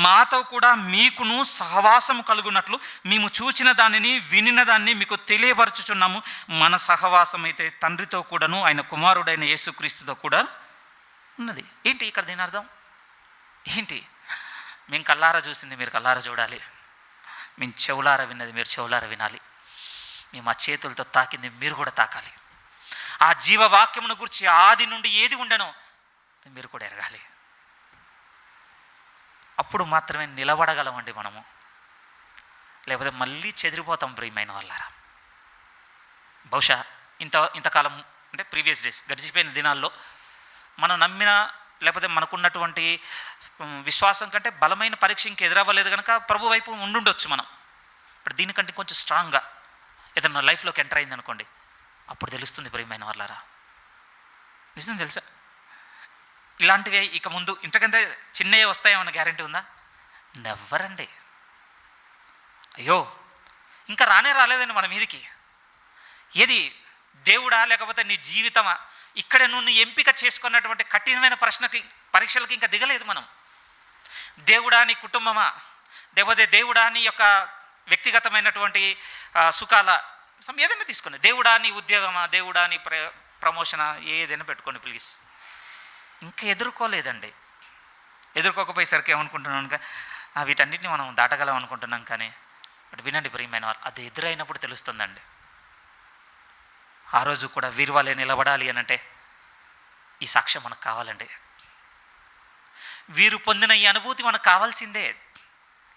మాతో కూడా మీకును సహవాసము కలుగునట్లు మేము చూచిన దానిని వినిన దాన్ని మీకు తెలియపరచుచున్నాము. మన సహవాసం అయితే తండ్రితో కూడాను ఆయన కుమారుడైన యేసుక్రీస్తుతో కూడా ఉన్నది. ఏంటి ఇక్కడ దీని అర్థం ఏంటి? మేము కల్లారా చూసింది మీరు కల్లారా చూడాలి, మేము చెవులారా విన్నది మీరు చెవులారా వినాలి, మేము ఆ చేతులతో తాకింది మీరు కూడా తాకాలి. ఆ జీవవాక్యమును గురించి ఆది నుండి ఏది ఉండనో మీరు కూడా ఎరగాలి. అప్పుడు మాత్రమే నిలబడగలమండి మనము, లేకపోతే మళ్ళీ చెదిరిపోతాం ప్రియమైన వాళ్ళారా. బహుశా ఇంతకాలం అంటే ప్రీవియస్ డేస్, గడిచిపోయిన దినాల్లో మనం నమ్మిన లేకపోతే మనకున్నటువంటి విశ్వాసం కంటే బలమైన పరీక్ష ఇంక ఎదురవ్వలేదు కనుక ప్రభు వైపు ఉండుండొచ్చు మనం. ఇప్పుడు దీనికంటే కొంచెం స్ట్రాంగ్గా ఏదన్నా లైఫ్లోకి ఎంటర్ అయింది అనుకోండి, అప్పుడు తెలుస్తుంది ప్రియమైన వాళ్ళారా. నిజం తెలుసా, ఇలాంటివే ఇక ముందు ఇంతకంటే చిన్నవి వస్తాయేమన్న గ్యారంటీ ఉందా? నెవ్వర్ అండి. అయ్యో ఇంకా రాలేదండి మన మీదికి. ఏది దేవుడా లేకపోతే నీ జీవితమా? ఇక్కడ నువ్వు ఎంపిక చేసుకున్నటువంటి కఠినమైన పరీక్షలకి ఇంకా దిగలేదు మనం. దేవుడా నీ కుటుంబమా, లేకపోతే దేవుడా నీ యొక్క వ్యక్తిగతమైనటువంటి సుఖాల ఏదైనా తీసుకుని, దేవుడా నీ ఉద్యోగమా, దేవుడా నీ ప్రమోషనా, ఏదైనా పెట్టుకోండి ప్లీజ్. ఇంకా ఎదుర్కోలేదండి. ఎదుర్కోకపోయేసరికి ఏమనుకుంటున్నాను, వీటన్నిటిని మనం దాటగలం అనుకుంటున్నాం. కానీ బట్ వినండి ప్రియమైన వారు, అది ఎదురైనప్పుడు తెలుస్తుందండి. ఆ రోజు కూడా వీరి వాళ్ళే నిలబడాలి అని అంటే ఈ సాక్ష్యం మనకు కావాలండి. వీరు పొందిన ఈ అనుభూతి మనకు కావాల్సిందే,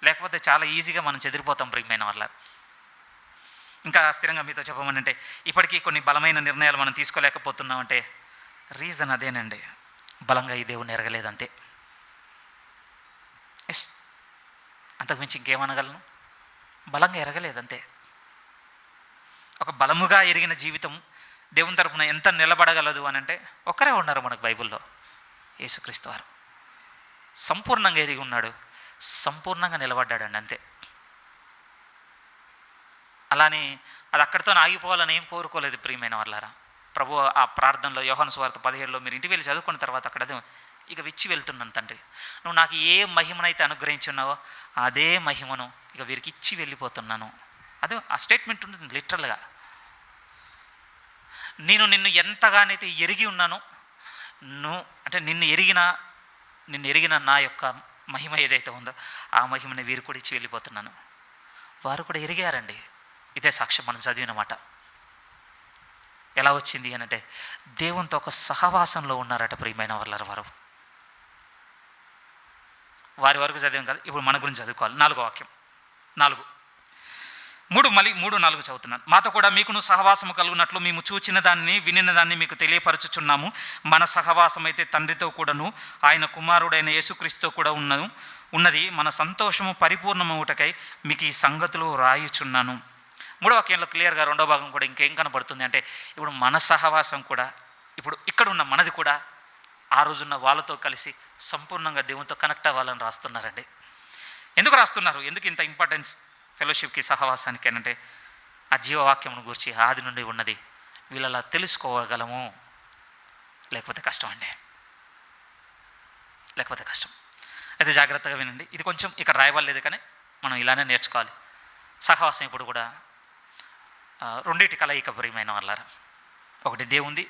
లేకపోతే చాలా ఈజీగా మనం చెదిరిపోతాం ప్రియమైన వాళ్ళ. ఇంకా స్థిరంగా మీతో చెప్పమనంటే, ఇప్పటికీ కొన్ని బలమైన నిర్ణయాలు మనం తీసుకోలేకపోతున్నామంటే రీజన్ అదేనండి, బలంగా ఈ దేవుని ఎరగలేదంతే. ఎస్, అంతకుమించి ఇంకేమనగలను? బలంగా ఎరగలేదంతే. ఒక బలముగా ఎరిగిన జీవితం దేవుని తరపున ఎంత నిలబడగలదు అని అంటే ఒక్కరే ఉన్నారు మనకు బైబిల్లో, యేసుక్రీస్తు వారు. సంపూర్ణంగా ఎరిగి ఉన్నాడు, సంపూర్ణంగా నిలబడ్డాడండి అంతే. అలానే అది అక్కడితో ఆగిపోవాలని ఏం కోరుకోలేదు ప్రియమైన వాళ్ళారా. ప్రభు ఆ ప్రార్థనలో యోహాను సువార్త 17లో మీరు ఇంటికి వెళ్ళి చదువుకున్న తర్వాత అక్కడ ఇక విచ్చి వెళ్తున్నాను తండ్రి, నువ్వు నాకు ఏ మహిమనైతే అనుగ్రహించున్నావో అదే మహిమను ఇక వీరికి ఇచ్చి వెళ్ళిపోతున్నాను. అదే ఆ స్టేట్మెంట్ ఉంటుంది లిటరల్గా. నేను నిన్ను ఎంతగానైతే ఎరిగి ఉన్నానో, నిన్ను ఎరిగిన నా యొక్క మహిమ ఏదైతే ఉందో ఆ మహిమని వీరు కూడా ఇచ్చి వెళ్ళిపోతున్నాను. వారు కూడా ఎరిగారండి. ఇదే సాక్ష్యం మనం చదివిన మాట. ఎలా వచ్చింది అని అంటే దేవునితో ఒక సహవాసంలో ఉన్నారట ప్రియమైన వారు. వారి వరకు చదివాం కదా, ఇప్పుడు మన గురించి చదువుకోవాలి. 4వ వాక్యం 3:4 చదువుతున్నాను. మాతో కూడా మీకును సహవాసము కలుగునట్లు మేము చూచిన దాన్ని వినిన దాన్ని మీకు తెలియపరచుచున్నాము. మన సహవాసం అయితే తండ్రితో కూడాను ఆయన కుమారుడైన యేసుక్రీస్తుతో కూడా ఉన్నది. మన సంతోషము పరిపూర్ణమవుటకై మీకు ఈ సంగతులు రాయుచున్నాను. 3వ వాక్యంలో క్లియర్గా 2వ భాగం కూడా ఇంకేం కనపడుతుంది అంటే, ఇప్పుడు మన సహవాసం కూడా, ఇప్పుడు ఇక్కడ ఉన్న మనది కూడా ఆ రోజున్న వాళ్ళతో కలిసి సంపూర్ణంగా దేవునితో కనెక్ట్ అవ్వాలని రాస్తున్నారండి. ఎందుకు రాస్తున్నారు? ఎందుకు ఇంత ఇంపార్టెన్స్ ఫెలోషిప్కి, సహవాసానికి అంటే ఆ జీవవాక్యమును గురించి ఆది నుండి ఉన్నది వీళ్ళలా తెలుసుకోగలము. లేకపోతే కష్టం అండి, లేకపోతే కష్టం. అయితే జాగ్రత్తగా వినండి. ఇది కొంచెం ఇక్కడ రాయబడలేదు కానీ మనం ఇలానే నేర్చుకోవాలి. సహవాసం ఇప్పుడు కూడా రెండింటి కలయిక ప్రియమైన వాళ్ళారా. ఒకటి దేవుంది,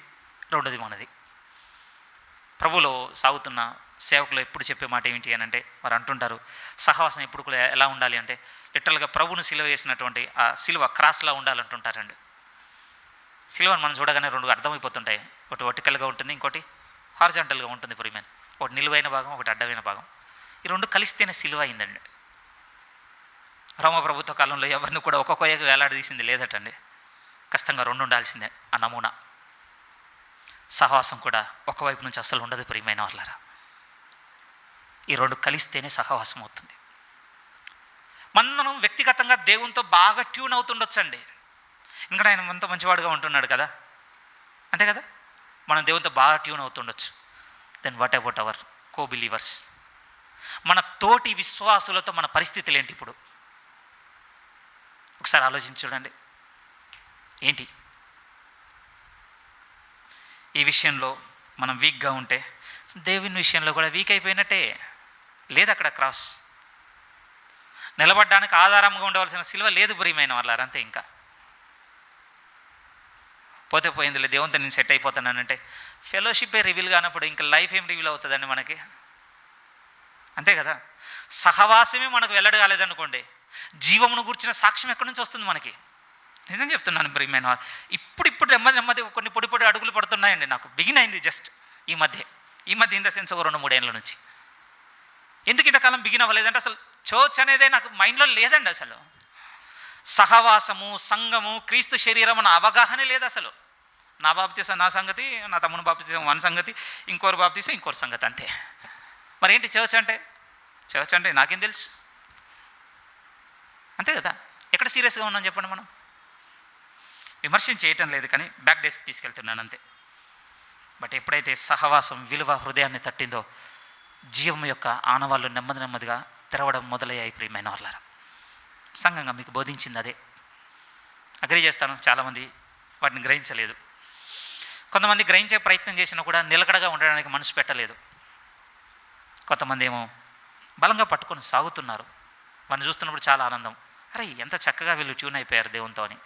రెండోది మనది. ప్రభులో సాగుతున్న సేవకులు ఎప్పుడు చెప్పే మాట ఏమిటి అని అంటే, వారు అంటుంటారు సహవాసం ఎప్పుడు కూడా ఎలా ఉండాలి అంటే లిటరల్గా ప్రభువును సిలువ వేసినటువంటి ఆ సిలువ క్రాస్లా ఉండాలంటుంటారండి. సిలువను మనం చూడగానే రెండు అర్థమైపోతుంటాయి. ఒకటి వర్టికల్గా ఉంటుంది, ఇంకోటి హారిజాంటల్గా ఉంటుంది ప్రియమైన. ఒకటి నిలువైన భాగం, ఒకటి అడ్డమైన భాగం. ఈ రెండు కలిస్తేనే సిలువ అయిందండి. రోమ ప్రభుత్వ కాలంలో ఎవరిని కూడా ఒక్కొక్క కొయ్యకు వేలాడదీసింది లేదటండి. ఖచ్చితంగా రెండు ఉండాల్సిందే. ఆ నమూనా సహవాసం కూడా ఒకవైపు నుంచి అస్సలు ఉండదు ప్రియమైన వాళ్ళారా. ఈ రెండు కలిస్తేనే సహవాసం అవుతుంది. మనం వ్యక్తిగతంగా దేవునితో బాగా ట్యూన్ అవుతుండొచ్చండి. ఇంకా ఆయన ఎంతో మంచివాడుగా ఉంటున్నాడు కదా, అంతే కదా. మనం దేవునితో బాగా ట్యూన్ అవుతుండొచ్చు. Then what about our co believers? మన తోటి విశ్వాసులతో మన పరిస్థితులు ఏంటి ఇప్పుడు? ఒకసారి ఆలోచించి చూడండి. ఏంటి ఈ విషయంలో మనం వీక్గా ఉంటే దేవుని విషయంలో కూడా వీక్ అయిపోయినట్టే. లేదు అక్కడ క్రాస్ నిలబడడానికి ఆధారంగా ఉండవలసిన సిలువ లేదు ప్రియమైన వాళ్ళారు. అంతే. ఇంకా పోతే పోయిందిలే, దేవునితో నేను సెట్ అయిపోతానంటే ఫెలోషిపే రివీల్ కానప్పుడు ఇంకా లైఫ్ ఏం రివీల్ అవుతుందండి మనకి? అంతే కదా. సహవాసమే మనకు వెల్లడి కాలేదనుకోండి, జీవమును గురించిన సాక్ష్యం ఎక్కడి నుంచి వస్తుంది మనకి? నిజం చెప్తున్నాను ప్రియమైన. ఇప్పుడు నెమ్మది కొన్ని పొడి అడుగులు పడుతున్నాయండి. నాకు బిగిన్ అయింది జస్ట్ ఈ మధ్య ఇన్ ద సెన్స్ ఒక 2-3 ఏళ్ళ నుంచి. ఎందుకు ఇంతకాలం బిగిన్ అవ్వలేదంటే అసలు చర్చ్ అనేదే నాకు మైండ్లో లేదండి. అసలు సహవాసము, సంఘము, క్రీస్తు శరీరం అన్న అవగాహనే లేదు అసలు. నా బాప్తీసం నా సంగతి, నా తమ్ముని బాప్తీసం వన్ సంగతి, ఇంకోరు బాప్తీసం ఇంకోరు సంగతి, అంతే. మరి ఏంటి చర్చ్ అంటే? చర్చ్ అంటే నాకేం తెలుసు? అంతే కదా. ఎక్కడ సీరియస్గా ఉన్నాం చెప్పండి? మనం విమర్శం చేయటం లేదు, కానీ బ్యాక్ డేస్కి తీసుకెళ్తున్నాను అంతే. బట్ ఎప్పుడైతే సహవాసం విలువ హృదయాన్ని తట్టిందో జీవం యొక్క ఆనవాళ్ళు నెమ్మదిగా తెరవడం మొదలయ్యాయి ప్రియమైన వాళ్ళారా. సంఘంగా మీకు బోధించింది అదే. అగ్రీ చేస్తాను, చాలామంది వాటిని గ్రహించలేదు. కొంతమంది గ్రహించే ప్రయత్నం చేసినా కూడా నిలకడగా ఉండడానికి మనసు పెట్టలేదు. కొంతమంది ఏమో బలంగా పట్టుకొని సాగుతున్నారు. వాడిని చూస్తున్నప్పుడు చాలా ఆనందం. అరే ఎంత చక్కగా వీళ్ళు ట్యూన్ అయిపోయారు దేవునితో అని.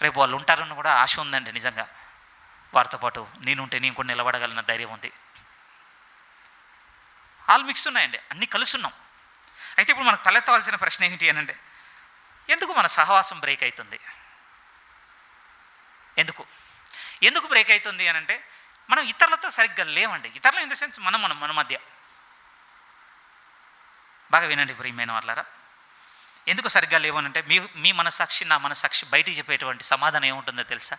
రేపు వాళ్ళు ఉంటారని కూడా ఆశ ఉందండి. నిజంగా వారితో పాటు నేనుంటే నేను కూడా నిలబడగలిగిన ధైర్యం ఉంది. ఆల్ మిక్స్ ఉన్నాయండి, అన్నీ కలుసున్నాం. అయితే ఇప్పుడు మనకు తలెత్తవలసిన ప్రశ్న ఏంటి అని అంటే, ఎందుకు మన సహవాసం బ్రేక్ అవుతుంది? ఎందుకు బ్రేక్ అవుతుంది అని అంటే, మనం ఇతరులతో సరిగ్గా లేవండి. ఇతరులు ఇన్ ద సెన్స్ మన మధ్య. బాగా వినండి ప్రియమైన వాళ్ళారా. ఎందుకు సరిగ్గా లేవు అని అంటే, మీ మనసాక్షి నా మనసాక్షి బయటికి చెప్పేటువంటి సమాధానం ఏముంటుందో తెలుసా?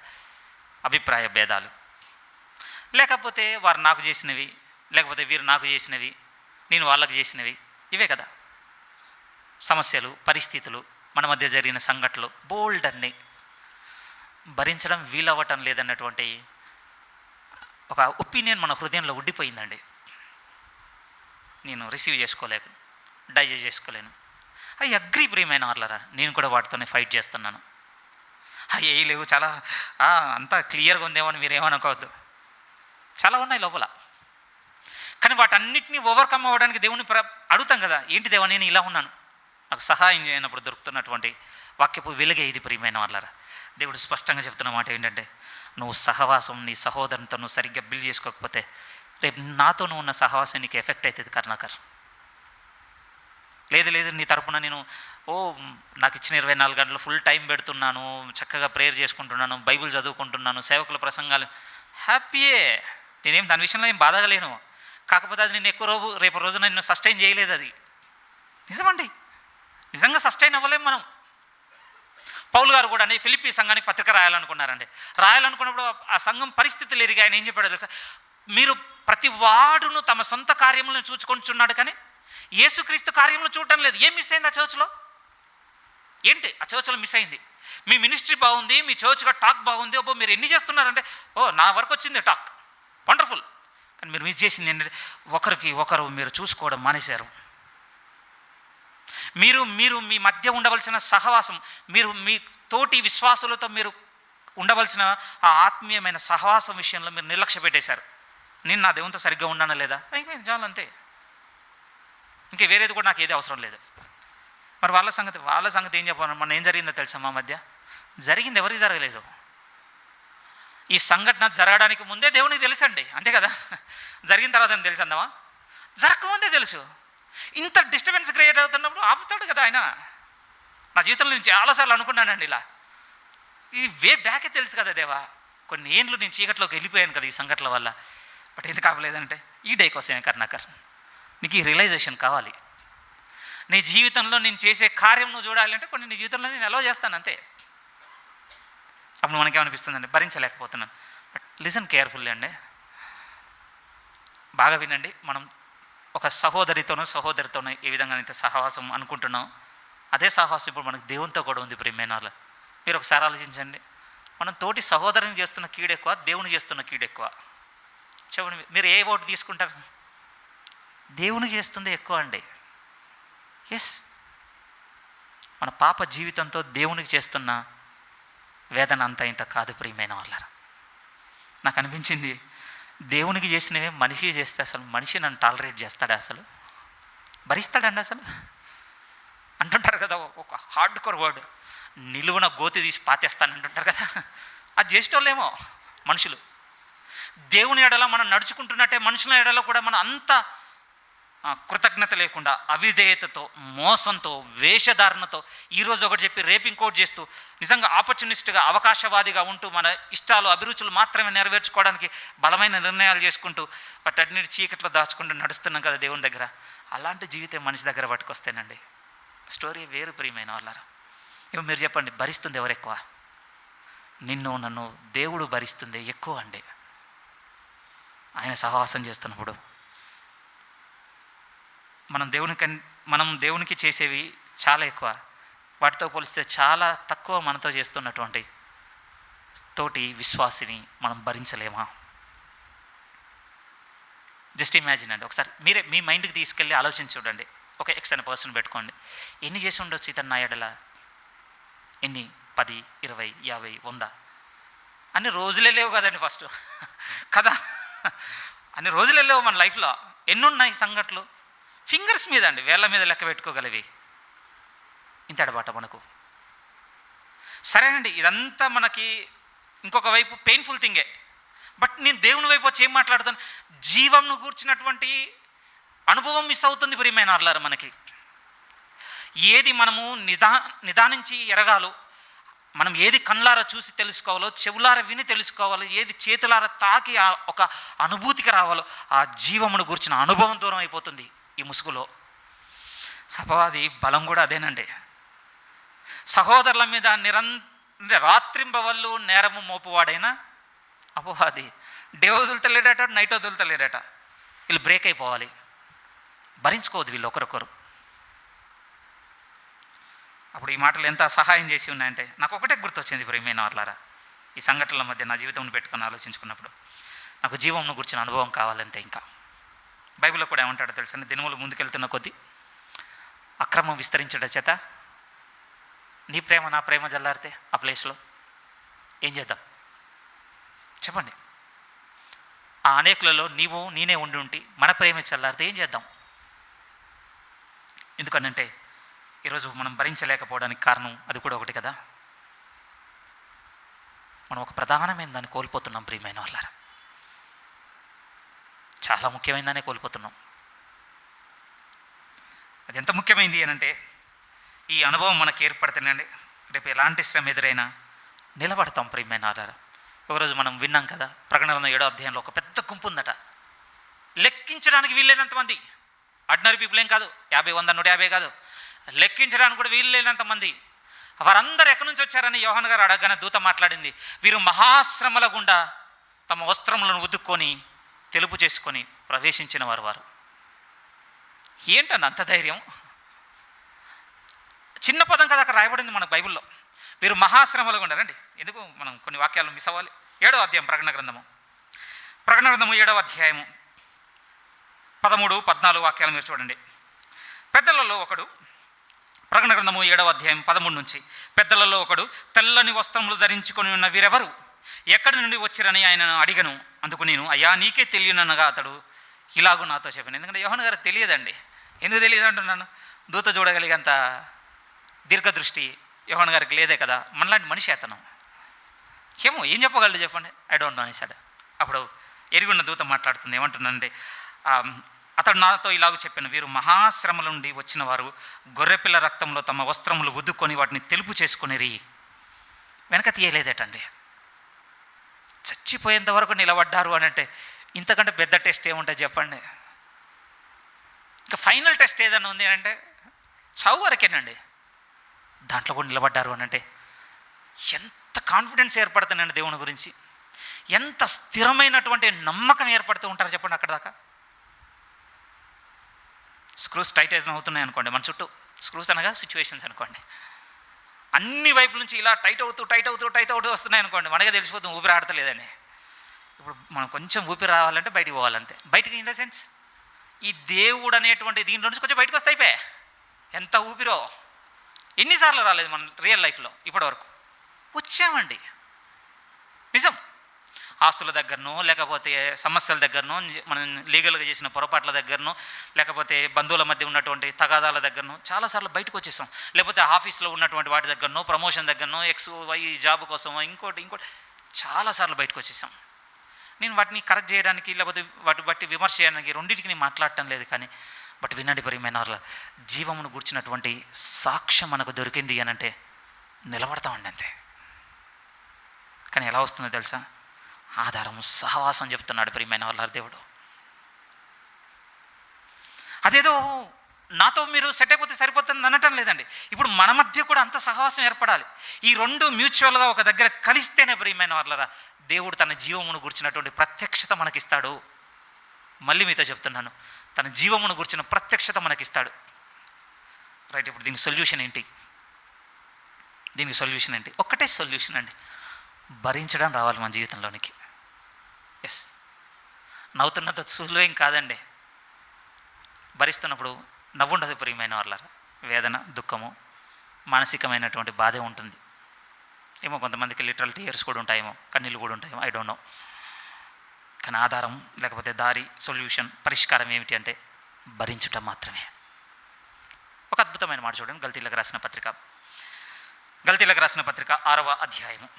అభిప్రాయ భేదాలు, లేకపోతే వారు నాకు చేసినవి, లేకపోతే వీరు నాకు చేసినవి, నేను వాళ్ళకు చేసినవి, ఇవే కదా సమస్యలు, పరిస్థితులు, మన మధ్య జరిగిన సంఘటనలు బోల్డ్ అన్నీ భరించడం వీలవ్వటం లేదన్నటువంటి ఒక ఒపీనియన్ మన హృదయంలో ఉండిపోయిందండి. నేను రిసీవ్ చేసుకోలేను, డైజెస్ట్ చేసుకోలేను. అవి అగ్రీ ప్రియమైన వాళ్ళరా. నేను కూడా వాటితోనే ఫైట్ చేస్తున్నాను. అవి ఏ లేవు, చాలా అంతా క్లియర్గా ఉందేమో అని మీరేమనుకోవద్దు. చాలా ఉన్నాయి లోపల. కానీ వాటన్నిటిని ఓవర్కమ్ అవ్వడానికి దేవుని అడుగుతాం కదా. ఏంటి దేవా నేను ఇలా ఉన్నాను, నాకు సహాయం చేయనప్పుడు దొరుకుతున్నటువంటి వాక్యపు వెలుగే ఇది ప్రియమైన వాళ్ళరా. దేవుడు స్పష్టంగా చెప్తున్న మాట ఏంటంటే, నువ్వు సహవాసం నీ సహోదరునితో నువ్వు సరిగ్గా బిల్డ్ చేసుకోకపోతే రేపు నాతో నువ్వు ఉన్న సహవాసం నీకు ఎఫెక్ట్ అవుతుంది కరుణాకర్. లేదు నీ తరపున నేను నాకు ఇచ్చిన 24 గంటలు ఫుల్ టైం పెడుతున్నాను, చక్కగా ప్రేయర్ చేసుకుంటున్నాను, బైబిల్ చదువుకుంటున్నాను, సేవకుల ప్రసంగాలు, హ్యాపీయే. నేనేం దాని విషయంలో ఏం బాధగలేను. కాకపోతే అది నేను రేపు రోజున నిన్ను సస్టైన్ చేయలేదు. అది నిజమండి. నిజంగా సస్టైన్ అవ్వలేము మనం. పౌలు గారు కూడా ఫిలిప్పీ సంఘానికి పత్రిక రాయాలనుకున్నప్పుడు ఆ సంఘం పరిస్థితులు ఎరిగి ఆయన ఏం చెప్పాడో తెలుసా? మీరు ప్రతి వాడును తమ సొంత కార్యములను చూచుకొనిచున్నాడు, కానీ యేసుక్రీస్తు కార్యములు చూడటం లేదు. ఏం మిస్ అయింది ఆ చర్చ్లో? ఏంటి ఆ చర్చ్లో మిస్ అయింది? మీ మినిస్ట్రీ బాగుంది, మీ చర్చ్గా టాక్ బాగుంది, మీరు ఎన్ని చేస్తున్నారంటే నా వరకు వచ్చింది టాక్, వండర్ఫుల్. కానీ మీరు మిస్ చేసింది ఏంటంటే ఒకరికి ఒకరు మీరు చూసుకోవడం మానేశారు. మీరు మీ మధ్య ఉండవలసిన సహవాసం, మీరు మీ తోటి విశ్వాసులతో మీరు ఉండవలసిన ఆ ఆత్మీయమైన సహవాసం విషయంలో మీరు నిర్లక్ష్య పెట్టేశారు. నేను నా దేవునితో సరిగ్గా ఉన్నానా లేదా, అయిపోయింది, చాలు, అంతే. ఇంకా వేరేది కూడా నాకు ఏది అవసరం లేదు. మరి వాళ్ళ సంగతి ఏం చెప్పాలి? మన ఏం జరిగిందో తెలుసా? మా మధ్య జరిగింది ఎవరికి జరగలేదు. ఈ సంఘటన జరగడానికి ముందే దేవునికి తెలుసండి, అంతే కదా. జరిగిన తర్వాత ఏం తెలుసు అందామా? జరగకముందే తెలుసు. ఇంత డిస్టర్బెన్స్ క్రియేట్ అవుతున్నప్పుడు ఆపుతాడు కదా ఆయన. నా జీవితంలో నేను చాలాసార్లు అనుకున్నానండి ఇలా, ఇది వే బ్యాకే తెలుసు కదా దేవా. కొన్ని ఏండ్లు నేను చీకట్లోకి వెళ్ళిపోయాను కదా ఈ సంఘటనల వల్ల, బట్ ఎందుకు ఆపలేదంటే ఈ డే కోసమే కర్ణాకర్, నీకు ఈ రియలైజేషన్ కావాలి. నీ జీవితంలో నేను చేసే కార్యం నువ్వు చూడాలంటే కొన్ని నీ జీవితంలో నేను అలౌ చేస్తాను అంతే. అప్పుడు మనకేమనిపిస్తుందండి, భరించలేకపోతున్నాను. బట్ లిసన్ కేర్ఫుల్లీ అండి, బాగా వినండి. మనం ఒక సహోదరితోనో ఏ విధంగా అయితే సహవాసం అనుకుంటున్నాం, అదే సహవాసం ఇప్పుడు మనకు దేవునితో కూడా ఉంది ప్రియమైన వాళ్ళ. మీరు ఒకసారి ఆలోచించండి, మనం తోటి సహోదరుని చేస్తున్న కీడు ఎక్కువ, దేవుని చేస్తున్న కీడు ఎక్కువ? చెప్పండి, మీరు ఏ ఓటు తీసుకుంటారు? దేవుని చేస్తుంది ఎక్కువ అండి. ఎస్, మన పాప జీవితంతో దేవునికి చేస్తున్న వేదన అంతా ఇంత కాదు ప్రియమైన వాళ్ళారా. నాకు అనిపించింది, దేవునికి చేసినవే మనిషి చేస్తే అసలు మనిషి నన్ను టాలరేట్ చేస్తాడా? అసలు భరిస్తాడండి? అసలు అంటుంటారు కదా ఒక హార్డ్ కోర్ వర్డ్, నిలువున గోతి తీసి పాతేస్తాను అంటుంటారు కదా. అది చేసేటోళ్ళేమో మనుషులు. దేవుని ఎడల మనం నడుచుకుంటున్నట్టే మనుషుల ఎడల కూడా మనం అంత కృతజ్ఞత లేకుండా, అవిధేయతతో, మోసంతో, వేషధారణతో, ఈరోజు ఒకటి చెప్పి రేపు ఇంకోటి చేస్తూ, నిజంగా ఆపర్చునిస్ట్గా, అవకాశవాదిగా ఉంటూ, మన ఇష్టాలు అభిరుచులు మాత్రమే నెరవేర్చుకోవడానికి బలమైన నిర్ణయాలు చేసుకుంటూ వాటన్నిటి చీకట్లో దాచుకుంటూ నడుస్తున్నాం కదా దేవుని దగ్గర. అలాంటి జీవితం మనిషి దగ్గర పట్టుకొస్తేనండి స్టోరీ వేరు ప్రియమైన వాళ్ళారా. ఇవి మీరు చెప్పండి, భరిస్తుంది ఎవరు ఎక్కువ? నిన్ను నన్ను దేవుడు భరిస్తుంది ఎక్కువ అండి. ఆయన సహవాసం చేస్తున్నప్పుడు మనం దేవునికి చేసేవి చాలా ఎక్కువ, వాటితో పోలిస్తే చాలా తక్కువ మనతో చేస్తున్నటువంటి తోటి విశ్వాసిని మనం భరించలేమా? జస్ట్ ఇమాజిన్ అండి, ఒకసారి మీరే మీ మైండ్కి తీసుకెళ్ళి ఆలోచించి చూడండి. ఒక ఎక్స్ అనే పర్సన్ పెట్టుకోండి, ఎన్ని చేసి ఉండొచ్చు ఇతను నా ఎడల? ఎన్ని? 10, 20, 50, 100? అన్ని రోజులే లేవు కదండి ఫస్ట్ కదా. అన్ని రోజులే లేవు మన లైఫ్లో. ఎన్నున్నాయి సంఘటనలు? ఫింగర్స్ మీద అండి, వేళ్ళ మీద లెక్క పెట్టుకోగలివి. ఇంత ఎడబాట మనకు. సరేనండి, ఇదంతా మనకి ఇంకొక వైపు పెయిన్ఫుల్ థింగే. బట్ నేను దేవుని వైపు వచ్చి ఏం మాట్లాడుతాను? జీవంను గూర్చినటువంటి అనుభవం మిస్ అవుతుంది ప్రియమైన వాళ్ళారా మనకి. ఏది మనము నిదానించి ఎరగాలో, మనం ఏది కళ్ళారా చూసి తెలుసుకోవాలో, చెవులారా విని తెలుసుకోవాలో, ఏది చేతులారా తాకి ఒక అనుభూతికి రావాలో, ఆ జీవమును గూర్చిన అనుభవం దూరం అయిపోతుంది ఈ ముసుగులో. అపవాది బలం కూడా అదేనండి. సహోదరుల మీద రాత్రింబవళ్ళు నేరము మోపువాడైనా అపవాది డే వదులుతలేడట, నైట్ వదులుతలేడట. వీళ్ళు బ్రేక్ అయిపోవాలి, భరించుకోవద్దు వీళ్ళు ఒకరొకరు. అప్పుడు ఈ మాటలు ఎంత సహాయం చేసి ఉన్నాయంటే నాకు ఒకటే గుర్తొచ్చింది ప్రియమైన వాళ్ళారా. ఈ సంఘటనల మధ్య నా జీవితం పెట్టుకొని ఆలోచించుకున్నప్పుడు నాకు జీవంను గురించిన అనుభవం కావాలంటే, ఇంకా బైబిల్లో కూడా ఏమంటాడో తెలుసండి, దినములు ముందుకెళ్తున్న కొద్దీ అక్రమం విస్తరించడం చేత నీ ప్రేమ నా ప్రేమ జల్లారితే ఆ ప్లేస్లో ఏం చేద్దాం చెప్పండి? ఆ అనేకులలో నేనే ఉండి మన ప్రేమ చల్లారితే ఏం చేద్దాం? ఎందుకనంటే ఈరోజు మనం భరించలేకపోవడానికి కారణం అది కూడా ఒకటి కదా. మనం ఒక ప్రధానమైన దాన్ని కోల్పోతున్నాం ప్రియమైన వాళ్ళారా. చాలా ముఖ్యమైన దాన్ని కోల్పోతున్నాం. అది ఎంత ముఖ్యమైనది అనంటే, ఈ అనుభవం మనకు ఏర్పడుతుందండి, రేపు ఎలాంటి శ్రమ ఎదురైనా నిలబడతాం ప్రియమైన వాళ్ళారా. ఒకరోజు మనం విన్నాం కదా, ప్రకటన 7వ అధ్యాయంలో ఒక పెద్ద గుంపు ఉందట, లెక్కించడానికి వీల్లేనంతమంది. ఆర్డినరీ పీపుల్ ఏం కాదు, 50, 100, 150 కాదు, లెక్కించడానికి కూడా వీలు లేనంతమంది. వారందరూ ఎక్కడి నుంచి వచ్చారని యోహాను గారు అడగగానే దూత మాట్లాడింది, వీరు మహాశ్రమల గుండా తమ వస్త్రములను ఉదుక్కొని తెలుపు చేసుకొని ప్రవేశించిన వారు. ఏంటండి అంత ధైర్యం? చిన్న పదం కదా అక్కడ రాయబడింది మన బైబిల్లో, వీరు మహాశ్రమలు గుండా. రండి, ఎందుకు మనం కొన్ని వాక్యాలు మిస్ అవ్వాలి. 7వ అధ్యాయం ప్రకటన గ్రంథము 7వ అధ్యాయము 13, 14 వాక్యాలు మీరు చూడండి. పెద్దలలో ఒకడు, ప్రకటన గ్రంథము 7వ అధ్యాయం 13 నుంచి, పెద్దలలో ఒకడు తెల్లని వస్త్రములు ధరించుకొని ఉన్న వీరెవరు, ఎక్కడి నుండి వచ్చిరని ఆయనను అడిగను. అందుకు నేను, అయ్యా నీకే తెలియననగా అతడు ఇలాగూ నాతో చెప్పాను. ఎందుకంటే యోహాను గారు తెలియదండి. ఎందుకు తెలియదు అంటున్నాను? దూత చూడగలిగేంత దీర్ఘదృష్టి యోహాను గారికి లేదే కదా, మనలాంటి మనిషి అతను. ఏమో ఏం చెప్పగలడు చెప్పండి, ఐ డోంట్ నో అనేసాడు. అప్పుడు ఎరుగున్న దూత మాట్లాడుతుంది, ఏమంటుందంటే, అతడు నాతో ఇలాగ చెప్పాను, వీరు మహాశ్రమల నుండి వచ్చిన వారు గొర్రెపిల్ల రక్తంలో తమ వస్త్రములు ఉద్దుకొని వాటిని తెలుపు చేసుకునేరి. వెనక తీయలేదేటండి. చచ్చిపోయేంత వరకు నిలబడ్డారు అని అంటే ఇంతకంటే పెద్ద టెస్ట్ ఏముంటుంది చెప్పండి. ఇంకా ఫైనల్ టెస్ట్ ఏదైనా ఉంది అంటే చావు వరకేనండి. దాంట్లో కూడా నిలబడ్డారు అని అంటే ఎంత కాన్ఫిడెన్స్ ఏర్పడుతుందండి దేవుని గురించి, ఎంత స్థిరమైనటువంటి నమ్మకం ఏర్పడుతూ ఉంటారు చెప్పండి. అక్కడ దాకా స్క్రూస్ టైట్ అవుతున్నాయి అనుకోండి, మన చుట్టూ స్క్రూస్ అనగా సిచ్యువేషన్స్ అనుకోండి, అన్ని వైపుల నుంచి ఇలా టైట్ అవుతూ వస్తున్నాయి అనుకోండి, మనకే తెలిసిపోతుంది ఊపిరి ఆడతలేదని. ఇప్పుడు మనం కొంచెం ఊపిరి రావాలంటే బయటికి పోవాలంతే. బయటికి ఇన్ ద సెన్స్ ఈ దేవుడు అనేటువంటి దీంట్లో నుంచి కొంచెం బయటకు వస్తే అయిపోయా. ఎంత ఊపిరో ఎన్నిసార్లు రాలేదు మన రియల్ లైఫ్లో ఇప్పటివరకు. వచ్చామండి నిజం. ఆస్తుల దగ్గరనో, లేకపోతే సమస్యల దగ్గరనో, మనం లీగల్గా చేసిన పొరపాట్ల దగ్గరనో, లేకపోతే బంధువుల మధ్య ఉన్నటువంటి తగాదాల దగ్గరనో చాలాసార్లు బయటకు వచ్చేసాం. లేకపోతే ఆఫీస్లో ఉన్నటువంటి వాటి దగ్గరనో, ప్రమోషన్ దగ్గరనో, XY జాబ్ కోసమో, ఇంకోటి చాలాసార్లు బయటకు వచ్చేసాం. నేను వాటిని కరెక్ట్ చేయడానికి, లేకపోతే వాటి బట్టి విమర్శ చేయడానికి రెండింటికి నేను మాట్లాడటం లేదు. కానీ బట్ వినండి ప్రియమైన వాళ్ళ, జీవమును గూర్చినటువంటి సాక్ష్యం మనకు దొరికింది అని అంటే నిలబడతామండి అంతే. కానీ ఎలా వస్తుందో తెలుసా? ఆధారము సహవాసం చెప్తున్నాడు ప్రియమైన వాళ్ళ దేవుడు. అదేదో నాతో మీరు సెట్ అయిపోతే సరిపోతుంది అనటం లేదండి. ఇప్పుడు మన మధ్య కూడా అంత సహవాసం ఏర్పడాలి. ఈ రెండు మ్యూచువల్గా ఒక దగ్గర కలిస్తేనే ప్రియమైన వాళ్ళరా దేవుడు తన జీవమును గుర్చినటువంటి ప్రత్యక్షత మనకిస్తాడు. మళ్ళీ మీతో చెప్తున్నాను, తన జీవమును గుర్చిన ప్రత్యక్షత మనకిస్తాడు. రైట్, ఇప్పుడు దీనికి సొల్యూషన్ ఏంటి? ఒక్కటే సొల్యూషన్ అండి, భరించడం రావాలి మన జీవితంలోనికి. ఎస్, నవ్వుతున్నంత సులువేం కాదండి. భరిస్తున్నప్పుడు నవ్వుండదు ప్రియమైన వాళ్ళారా. వేదన, దుఃఖము, మానసికమైనటువంటి బాధే ఉంటుంది. ఏమో కొంతమందికి లిటరల్ టీయర్స్ కూడా ఉంటాయేమో, కన్నీళ్ళు కూడా ఉంటాయేమో, ఐ డోంట్ నో. కానీ ఆధారం లేకపోతే దారి, సొల్యూషన్, పరిష్కారం ఏమిటి అంటే భరించటం మాత్రమే. ఒక అద్భుతమైన మాట చూడండి, గల్తీలకు రాసిన పత్రిక 6వ అధ్యాయము.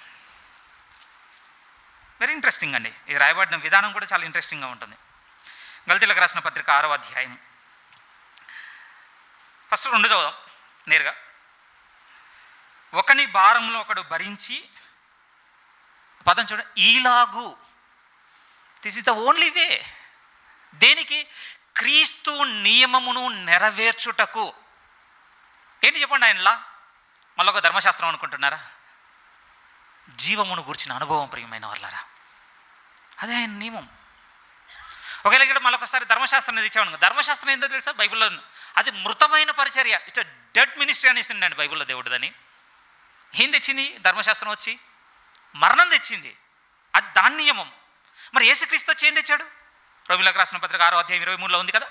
వెరీ ఇంట్రెస్టింగ్ అండి. ఇది రాయబడిన విధానం కూడా చాలా ఇంట్రెస్టింగ్గా ఉంటుంది. గల్తీలకు రాసిన పత్రిక 6వ అధ్యాయం ఫస్ట్ 2 చదువుదాం నేరుగా. ఒకని భారంలో ఒకడు భరించి, పదం చూడండి, ఈలాగు. This is the only way. దేనికి? క్రీస్తు నియమమును నెరవేర్చుటకు. ఏంటి చెప్పండి ఆయనలా? మళ్ళీ ఒక ధర్మశాస్త్రం అనుకుంటున్నారా? జీవమును గురించిన అనుభవం ప్రియమైన వాళ్ళారా, అదే ఆయన నియమం. ఒకవేళ ఇక్కడ మళ్ళొకసారి ధర్మశాస్త్రం తెచ్చామను, ధర్మశాస్త్రం ఏంటో తెలుసా బైబిల్లో? అది మృతమైన పరిచర్య, ఇట్స్ డెడ్ మినిస్ట్రీ అని ఇస్తుండండి బైబిల్లో దేవుడు. దాన్ని ఏం తెచ్చింది ధర్మశాస్త్రం? వచ్చి మరణం తెచ్చింది. అది దాని నియమం. మరి యేసుక్రీస్తు వచ్చి ఏం తెచ్చాడు? రోమీయులకు రాసిన పత్రిక 6వ అధ్యాయం 23లో ఉంది కదా,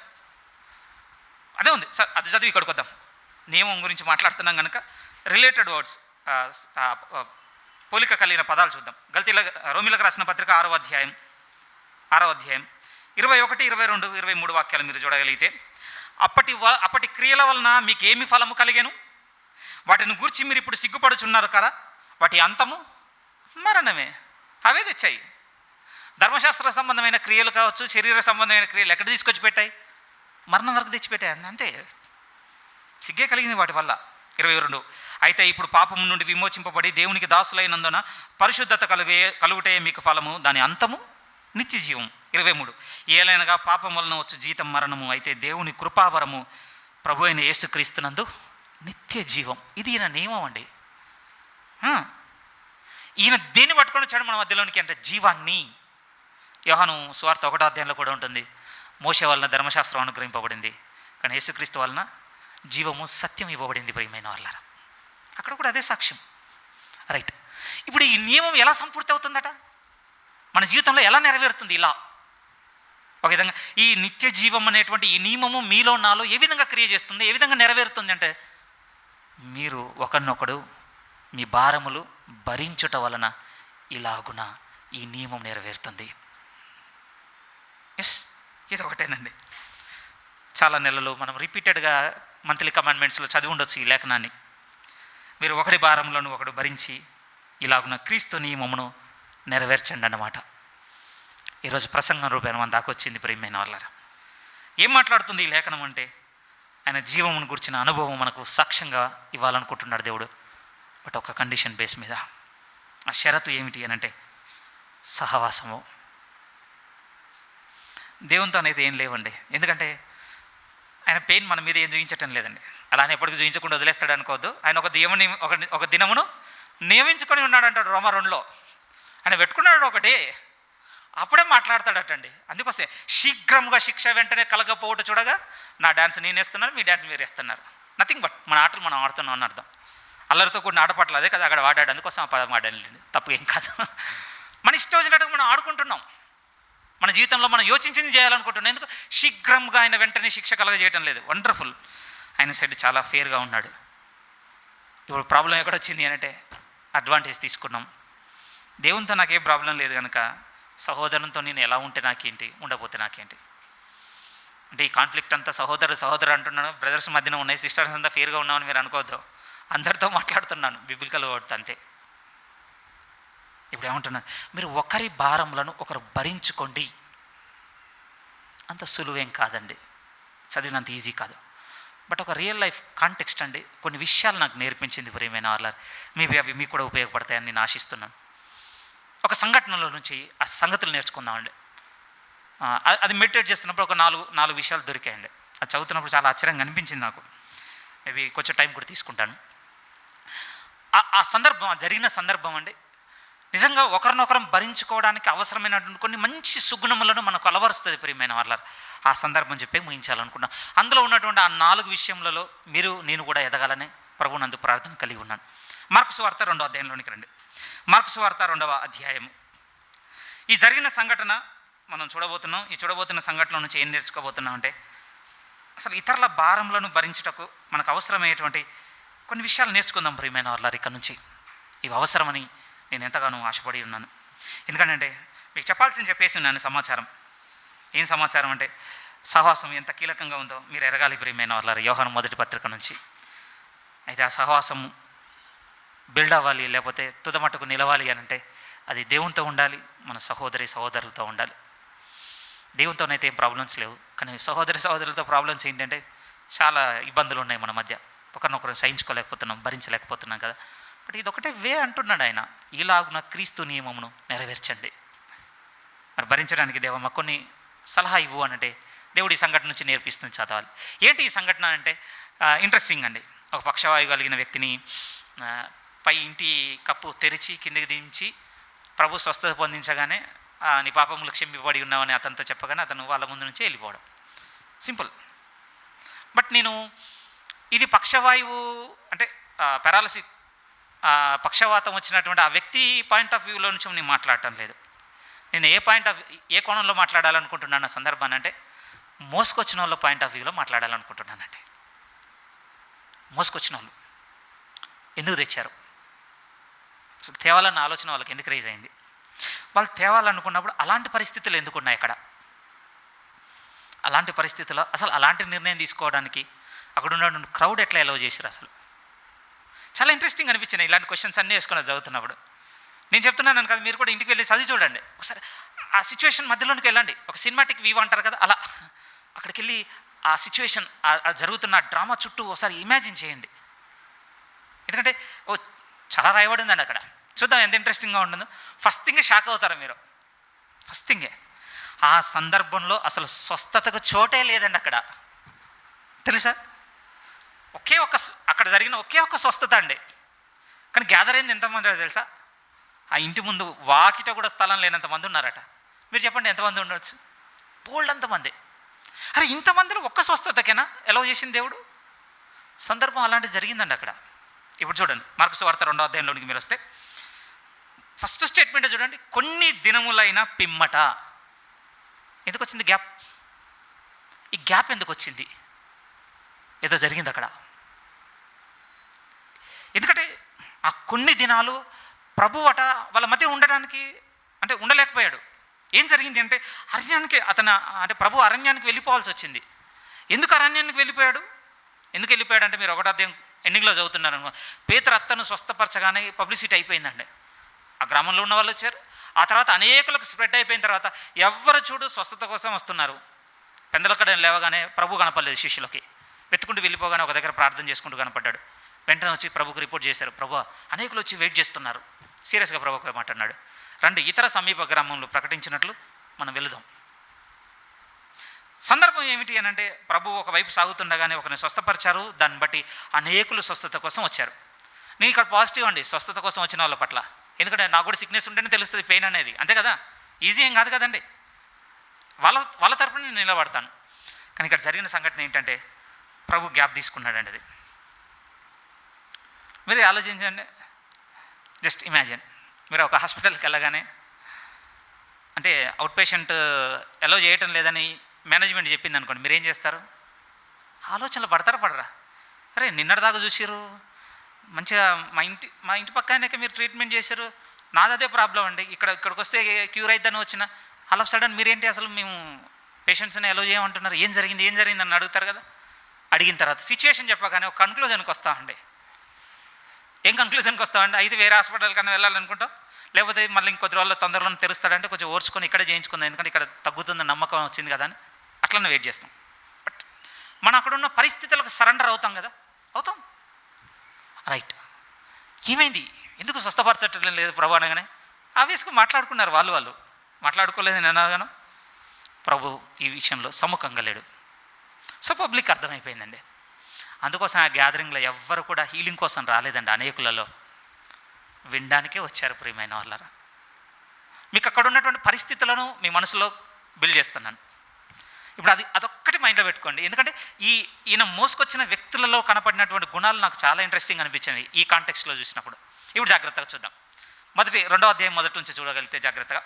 అదే ఉంది సార్. అది చదివి ఇక్కడికి వద్దాం. నియమం గురించి మాట్లాడుతున్నాం కనుక రిలేటెడ్ వర్డ్స్, పోలిక కలిగిన పదాలు చూద్దాం. రోమీయులకు రాసిన పత్రిక 6వ అధ్యాయం 21, 22, 23 వాక్యాలు మీరు చూడగలిగితే, అప్పటి క్రియల వలన మీకు ఏమి ఫలము కలిగెను? వాటిని గూర్చి మీరు ఇప్పుడు సిగ్గుపడుచున్నారు కదా, వాటి అంతము మరణమే. అవే తెచ్చాయి. ధర్మశాస్త్ర సంబంధమైన క్రియలు కావచ్చు, శరీర సంబంధమైన క్రియలు ఎక్కడ తీసుకొచ్చి పెట్టాయి? మరణం వరకు తెచ్చిపెట్టాయి. అంతే, సిగ్గే కలిగింది వాటి వల్ల. 22, అయితే ఇప్పుడు పాపము నుండి విమోచింపబడి దేవునికి దాసులైనందున పరిశుద్ధత కలుగుటే మీకు ఫలము, దాని అంతము నిత్య జీవం. 23, ఏలైనగా పాపం వలన వచ్చు జీతం మరణము, అయితే దేవుని కృపావరము ప్రభు అయిన యేసుక్రీస్తునందు నిత్య జీవం. ఇది ఈయన నియమం అండి. ఈయన దేన్ని పట్టుకొని వచ్చాడు మన మధ్యలోనికి అంటే జీవాన్ని. యోహాను సువార్త 1వ అధ్యాయంలో కూడా ఉంటుంది, మోషే వలన ధర్మశాస్త్రం అనుగ్రహింపబడింది, కానీ యేసుక్రీస్తు వలన జీవము, సత్యం ఇవ్వబడింది ప్రియమైన వాళ్ళారా. అక్కడ కూడా అదే సాక్ష్యం. రైట్, ఇప్పుడు ఈ నియమం ఎలా సంపూర్తి అవుతుందట? మన జీవితంలో ఎలా నెరవేరుతుంది? ఇలా ఒక విధంగా ఈ నిత్య జీవం అనేటువంటి ఈ నియమము మీలో నాలో ఏ విధంగా క్రియ చేస్తుంది, ఏ విధంగా నెరవేరుతుంది అంటే, మీరు ఒకరినొకడు మీ భారములు భరించుట వలన ఇలాగున ఈ నియమం నెరవేరుతుంది. ఎస్, ఇది ఒకటేనండి. చాలా నెలలు మనం రిపీటెడ్గా మంత్లీ కమాండ్మెంట్స్లో చదివి ఉండొచ్చు ఈ లేఖనాన్ని. మీరు ఒకడి భారంలోను ఒకడు భరించి ఇలాగున్న క్రీస్తు నియమమును నెరవేర్చండి అన్నమాట. ఈరోజు ప్రసంగం రూపేణ మన దాకా వచ్చింది ప్రియమైన వాళ్ళారా. ఏం మాట్లాడుతుంది ఈ లేఖనం అంటే, ఆయన జీవమును గురించిన అనుభవం మనకు సాక్ష్యంగా ఇవ్వాలనుకుంటున్నాడు దేవుడు. బట్ ఒక కండిషన్ బేస్ మీద. ఆ షరతు ఏమిటి అని అంటే సహవాసము. దేవునితో అనేది ఏం లేవండి. ఎందుకంటే ఆయన పెయిన్ మన మీద ఏం చూపించటం లేదండి. అలానే ఎప్పటికీ చూపించకుండా వదిలేస్తాడు అనుకోవద్దు. ఆయన ఒక దినమును నియమించుకొని ఉన్నాడు అంటాడు రోమా 2లో. ఆయన పెట్టుకున్నాడు ఒకటి, అప్పుడే మాట్లాడతాడటండి. అందుకోసే శీఘ్రంగా శిక్ష వెంటనే కలగపోవట చూడగా నా డ్యాన్స్ నేను వేస్తున్నాను, మీ డ్యాన్స్ మీరు వేస్తున్నారు. నథింగ్ బట్ మన ఆటలు మనం ఆడుతున్నాం అని అర్థం. అల్లరితో కూడిన ఆటపాటలు అదే కదా అక్కడ వాడాడు. అందుకోసం ఆ పదం వాడాను, తప్పు ఏం కాదు. మన ఇష్టం వచ్చినట్టుగా మనం ఆడుకుంటున్నాం. మన జీవితంలో మనం యోచించింది చేయాలనుకుంటున్నాం. ఎందుకు శీఘ్రంగా ఆయన వెంటనే శిక్ష కలగజేయటం లేదు. వండర్ఫుల్. ఆయన సైడ్ చాలా ఫేర్గా ఉన్నాడు. ఇప్పుడు ప్రాబ్లం ఎక్కడొచ్చింది అంటే అడ్వాంటేజ్ తీసుకున్నాం. దేవునితో నాకేం ప్రాబ్లం లేదు కనుక సహోదరునితో నేను ఎలా ఉంటే నాకేంటి, ఉండకపోతే నాకేంటి. అంటే ఈ కాన్ఫ్లిక్ట్ అంతా సహోదరు అంటున్నాను, బ్రదర్స్ మధ్యన ఉన్నాయి, సిస్టర్స్ అంతా ఫేర్గా ఉన్నామని మీరు అనుకోవద్దు. అందరితో మాట్లాడుతున్నాను, బిబిలికల్ వర్డ్ అంతే. ఇప్పుడు ఏమంటున్నాను, మీరు ఒకరి భారములను ఒకరు భరించుకోండి. అంత సులువేం కాదండి, చదివినంత ఈజీ కాదు. బట్ ఒక రియల్ లైఫ్ కాంటెక్స్ట్ అండి. కొన్ని విషయాలు నాకు నేర్పించింది ప్రియమైన వాళ్ళ. మేబీ అవి మీకు కూడా ఉపయోగపడతాయని నేను ఆశిస్తున్నాను. ఒక సంఘటనలో నుంచి ఆ సంగతులు నేర్చుకుందామండి. అది మెడిటేట్ చేస్తున్నప్పుడు ఒక నాలుగు విషయాలు దొరికాయండి. అది చదువుతున్నప్పుడు చాలా ఆశ్చర్యంగా అనిపించింది నాకు. మేబీ కొంచెం టైం కూడా తీసుకుంటాను. ఆ సందర్భం, జరిగిన సందర్భం అండి, నిజంగా ఒకరినొకరం భరించుకోవడానికి అవసరమైనటువంటి కొన్ని మంచి సుగుణములను మనకు అలవరుస్తుంది ప్రియమైన వాళ్ళ. ఆ సందర్భం చెప్పి ముగించాలనుకున్నాను. అందులో ఉన్నటువంటి ఆ 4 విషయములలో నేను కూడా ఎదగాలని ప్రభువునందు ప్రార్థన కలిగి ఉన్నాను. మార్కు సువార్త 2వ అధ్యాయంలోనికి రండి. మార్కు సువార్త 2వ అధ్యాయము. ఈ జరిగిన సంఘటన మనం చూడబోతున్నాం. ఈ చూడబోతున్న సంఘటన నుంచి ఏం నేర్చుకోబోతున్నాం అంటే, అసలు ఇతరుల భారములను భరించుటకు మనకు అవసరమయ్యేటువంటి కొన్ని విషయాలు నేర్చుకుందాం ప్రియమైన వాళ్ళ. ఇక్కడ నుంచి ఇవి అవసరమని నేను ఎంతగానో ఆశపడి ఉన్నాను. ఎందుకంటే మీకు చెప్పాల్సింది చెప్పేసి ఉన్నాను సమాచారం. ఏం సమాచారం అంటే, సహవాసం ఎంత కీలకంగా ఉందో మీరు ఎరగాలి ప్రియమైన వాళ్ళ. యోహాను 1 పత్రిక నుంచి. అయితే ఆ సహవాసం బిల్డ్ అవ్వాలి, లేకపోతే తుదమట్టుకు నిలవాలి అని అంటే అది దేవునితో ఉండాలి, మన సహోదరులతో ఉండాలి. దేవునితోనైతే ఏం ప్రాబ్లమ్స్ లేవు, కానీ సహోదరులతో ప్రాబ్లమ్స్ ఏంటంటే చాలా ఇబ్బందులు ఉన్నాయి మన మధ్య. ఒకరినొకరు సహించుకోలేకపోతున్నాం, భరించలేకపోతున్నాం కదా. బట్ ఇది ఒకటే వే అంటున్నాడు ఆయన, ఇలాగున క్రీస్తు నియమమును నెరవేర్చండి. మరి భరించడానికి దేవమ్మ కొన్ని సలహా ఇవ్వు అనంటే దేవుడు ఈ సంఘటన నుంచి నేర్పిస్తుంది, చదవాలి. ఏంటి ఈ సంఘటన అంటే ఇంట్రెస్టింగ్ అండి. ఒక పక్షవాయు కలిగిన వ్యక్తిని పై ఇంటి కప్పు తెరిచి కిందకి దించి ప్రభు స్వస్థత పొందించగానే నీ పాపములు క్షమింపబడి ఉన్నావని అతనితో చెప్పగానే అతను వాళ్ళ ముందు నుంచి వెళ్ళిపోవడం. సింపుల్. బట్ నేను ఇది పక్షవాయువు అంటే పెరాలసిస్, పక్షవాతం వచ్చినటువంటి ఆ వ్యక్తి పాయింట్ ఆఫ్ వ్యూలో నుంచి నేను మాట్లాడటం లేదు. నేను ఏ కోణంలో మాట్లాడాలనుకుంటున్నాను సందర్భాన్ని అంటే, మోసుకొచ్చిన వాళ్ళ పాయింట్ ఆఫ్ వ్యూలో మాట్లాడాలనుకుంటున్నానండి. మోసుకొచ్చిన వాళ్ళు ఎందుకు తెచ్చారు, అసలు తేవాలన్న ఆలోచన వాళ్ళకి ఎందుకు రైజ్ అయింది, వాళ్ళు తేవాలనుకున్నప్పుడు అలాంటి పరిస్థితులు ఎందుకు ఉన్నాయి అక్కడ, అలాంటి పరిస్థితుల్లో అసలు అలాంటి నిర్ణయం తీసుకోవడానికి అక్కడ ఉన్న క్రౌడ్ ఎట్లా ఎలవ్ చేశారు. అసలు చాలా ఇంట్రెస్టింగ్ అనిపించినాయి ఇలాంటి క్వశ్చన్స్ అన్నీ వేసుకుని చదువుతున్నప్పుడు. నేను చెప్తున్నాను కదా, మీరు కూడా ఇంటికి వెళ్ళి చదివి చూడండి ఒకసారి. ఆ సిచ్యువేషన్ మధ్యలోనికి వెళ్ళండి. ఒక సినిమాటిక్ వ్యూ అంటారు కదా, అలా అక్కడికి వెళ్ళి ఆ సిచ్యువేషన్, జరుగుతున్న డ్రామా చుట్టూ ఒకసారి ఇమాజిన్ చేయండి. ఎందుకంటే చాలా రాయబడిందండి అక్కడ. చూద్దాం ఎంత ఇంట్రెస్టింగ్గా ఉంటుందో. ఫస్ట్ థింగే షాక్ అవుతారు మీరు. ఫస్ట్ థింగే ఆ సందర్భంలో అసలు స్వస్థతకు చోటే లేదండి అక్కడ, తెలుసా? అక్కడ జరిగిన ఒకే ఒక్క స్వస్థత అండి. కానీ గ్యాదర్ అయింది ఎంతమంది తెలుసా? ఆ ఇంటి ముందు వాకిట కూడా స్థలం లేనంత మంది ఉన్నారట. మీరు చెప్పండి ఎంతమంది ఉండవచ్చు? బోల్డ్ అంతమంది. అరే ఇంతమందిలో ఒక్క స్వస్థతకేనా ఎలవ్ చేసింది దేవుడు? సందర్భం అలాంటిది జరిగిందండి అక్కడ. ఇప్పుడు చూడండి, మార్కు సువార్త 2వ అధ్యాయంలోనికి మీరు వస్తే ఫస్ట్ స్టేట్మెంట్ చూడండి, కొన్ని దినములైన పిమ్మట. ఎందుకు వచ్చింది గ్యాప్? ఈ గ్యాప్ ఎందుకు వచ్చింది? ఏదో జరిగింది అక్కడ. ఎందుకంటే ఆ కొన్ని దినాలు ప్రభువట వాళ్ళ మధ్య ఉండడానికి అంటే ఉండలేకపోయాడు. ఏం జరిగింది అంటే అరణ్యానికి ప్రభు అరణ్యానికి వెళ్ళిపోవాల్సి వచ్చింది. ఎందుకు అరణ్యానికి వెళ్ళిపోయాడు? ఎందుకు వెళ్ళిపోయాడు అంటే మీరు 1వ అధ్యాయం ఎండింగ్లో చదువుతున్నారు. పేతురు అత్తను స్వస్థపరచగానే పబ్లిసిటీ అయిపోయిందండి. ఆ గ్రామంలో ఉన్న వాళ్ళు వచ్చారు. ఆ తర్వాత అనేకులకు స్ప్రెడ్ అయిపోయిన తర్వాత ఎవ్వరు చూడు స్వస్థత కోసం వస్తున్నారు. పెందలక్కడ లేవగానే ప్రభు కనపడలేదు శిష్యులకి. వెతుకుంటూ వెళ్ళిపోగానే ఒక దగ్గర ప్రార్థన చేసుకుంటూ కనపడ్డాడు. వెంటనే వచ్చి ప్రభుకు రిపోర్ట్ చేశారు. ప్రభు, అనేకులు వచ్చి వెయిట్ చేస్తున్నారు. సీరియస్గా ప్రభుకు మాట్లాడినాడు, రండి ఇతర సమీప గ్రామంలో ప్రకటించినట్లు మనం వెళుదాం. సందర్భం ఏమిటి అని అంటే, ప్రభు ఒకవైపు సాగుతుండగానే ఒకరిని స్వస్థపరిచారు. దాన్ని బట్టి అనేకులు స్వస్థత కోసం వచ్చారు. నేను ఇక్కడ పాజిటివ్ అండి స్వస్థత కోసం వచ్చిన వాళ్ళ పట్ల. ఎందుకంటే నాకు కూడా సిక్నెస్ ఉంటేనే తెలుస్తుంది పెయిన్ అనేది, అంతే కదా, ఈజీ ఏం కాదు కదండి. వాళ్ళ తరపున నేను నిలబడతాను. కానీ ఇక్కడ జరిగిన సంఘటన ఏంటంటే, ప్రభు గ్యాప్ తీసుకున్నాడండి. అది మీరు ఆలోచించండి. జస్ట్ ఇమాజిన్, మీరు ఒక హాస్పిటల్కి వెళ్ళగానే అంటే అవుట్ పేషెంట్ అలౌ చేయటం లేదని మేనేజ్మెంట్ చెప్పింది అనుకోండి, మీరు ఏం చేస్తారు? ఆలోచనలు పడతారా పడరా? అరే నిన్నటిదాకా చూసారు మంచిగా, మా ఇంటి పక్కనే మీరు ట్రీట్మెంట్ చేశారు, నాది అదే ప్రాబ్లం అండి, ఇక్కడికి వస్తే క్యూర్ అయిద్దని వచ్చిన ఆల్ ఆఫ్ సడన్ మీరేంటి అసలు మేము పేషెంట్స్ని అలౌ చేయమంటున్నారు, ఏం జరిగింది అని అడుగుతారు కదా. అడిగిన తర్వాత సిచ్యువేషన్ చెప్పగానే ఒక కన్క్లూజన్కి వస్తామండి. ఏం కన్క్లూజన్కి వస్తామండి? అయితే వేరే హాస్పిటల్ కన్నా వెళ్ళాలనుకుంటాం, లేకపోతే మళ్ళీ ఇంకొద్ది రోజుల్లో తొందరలో తెరుస్తాడంటే కొంచెం ఓర్చుకొని ఇక్కడే చేయించుకుందాం, ఎందుకంటే ఇక్కడ తగ్గుతుందని నమ్మకం వచ్చింది కదా అని అట్లనే వెయిట్ చేస్తాం. బట్ మనం అక్కడున్న పరిస్థితులకు సరెండర్ అవుతాం కదా, అవుతాం. రైట్, ఏమైంది, ఎందుకు స్వస్థపరచటం లేదు ప్రభు అనగానే ఆబ్వియస్గా మాట్లాడుకున్నారు. వాళ్ళు మాట్లాడుకోలేదు నేను అనగాను. ప్రభు ఈ విషయంలో సముఖంగా లేడు. సో పబ్లిక్ అర్థమైపోయిందండి. అందుకోసం ఆ గ్యాదరింగ్లో ఎవ్వరు కూడా హీలింగ్ కోసం రాలేదండి. అనేకులలో వినడానికే వచ్చారు. ప్రియమైన వాళ్ళరా, మీకు అక్కడ ఉన్నటువంటి పరిస్థితులను మీ మనసులో బిల్డ్ చేస్తున్నాను. ఇప్పుడు అదొక్కటి మైండ్లో పెట్టుకోండి. ఎందుకంటే ఈయన మోసుకొచ్చిన వ్యక్తులలో కనపడినటువంటి గుణాలు నాకు చాలా ఇంట్రెస్టింగ్ అనిపించింది ఈ కాంటెక్స్ట్లో చూసినప్పుడు. ఇప్పుడు జాగ్రత్తగా చూద్దాం. 2వ అధ్యాయం మొదటి నుంచి చూడగలిగితే జాగ్రత్తగా.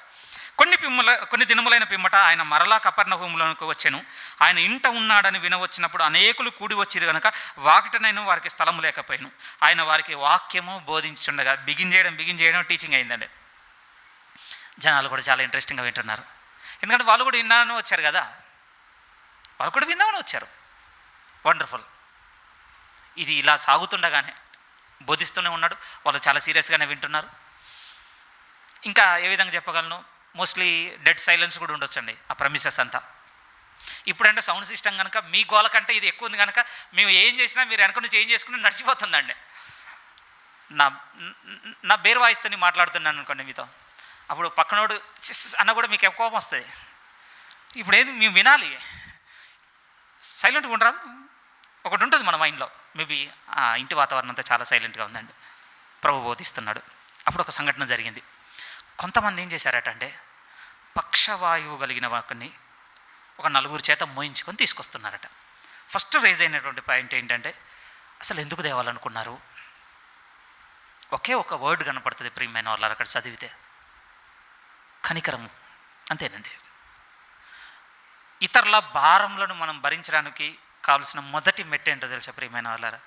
కొన్ని దినములైన పిమ్మట ఆయన మరలా కపెర్నహూములోనికి వచ్చెను. ఆయన ఇంట ఉన్నాడని వినవచ్చినప్పుడు అనేకులు కూడి వచ్చిరు కనుక వాకిటనైనా వారికి స్థలము లేకపోయాను. ఆయన వారికి వాక్యము బోధించుండగా బిగిన్ చేయడం టీచింగ్ అయిందండి. జనాలు కూడా చాలా ఇంట్రెస్టింగ్గా వింటున్నారు. ఎందుకంటే వాళ్ళు కూడా విన్నాను వచ్చారు కదా, వాళ్ళు కూడా విందామని వచ్చారు. వండర్ఫుల్. ఇది ఇలా సాగుతుండగానే బోధిస్తూనే ఉన్నాడు, వాళ్ళు చాలా సీరియస్గానే వింటున్నారు. ఇంకా ఏ విధంగా చెప్పగలను, మోస్ట్లీ డెడ్ సైలెన్స్ కూడా ఉండొచ్చండి ఆ ప్రమిసెస్ అంతా. ఇప్పుడంటే సౌండ్ సిస్టమ్ కనుక మీ గోల కంటే ఇది ఎక్కువ ఉంది కనుక మేము ఏం చేసినా మీరు వెనక నుంచి ఏం చేసుకుని నడిచిపోతుందండి. నా బేర్ వాయిస్తో మాట్లాడుతున్నాను అనుకోండి మీతో, అప్పుడు పక్కనోడు అన్న కూడా మీకు కోపం వస్తుంది. ఇప్పుడు ఏది మేము వినాలి, సైలెంట్గా ఉండరాదు. ఒకటి ఉంటుంది మన మైండ్లో, మేబీ ఆ ఇంటి వాతావరణం అంతా చాలా సైలెంట్గా ఉందండి, ప్రభు బోధిస్తున్నాడు. అప్పుడు ఒక సంఘటన జరిగింది. కొంతమంది ఏం చేశారట అంటే, పక్షవాయువు కలిగిన వాటిని ఒక 4 చేత మోయించుకొని తీసుకొస్తున్నారట. ఫస్ట్ రేజ్ అయినటువంటి పాయింట్ ఏంటంటే, అసలు ఎందుకు తేవాలనుకున్నారు? ఒకే ఒక వర్డ్ కనపడుతుంది ప్రియమైన వాళ్ళు అక్కడ చదివితే, కనికరము. అంతేనండి. ఇతరుల భారములను మనం భరించడానికి కావాల్సిన మొదటి మెట్టు ఏంటో తెలుసా ప్రియమైన వాళ్ళారా?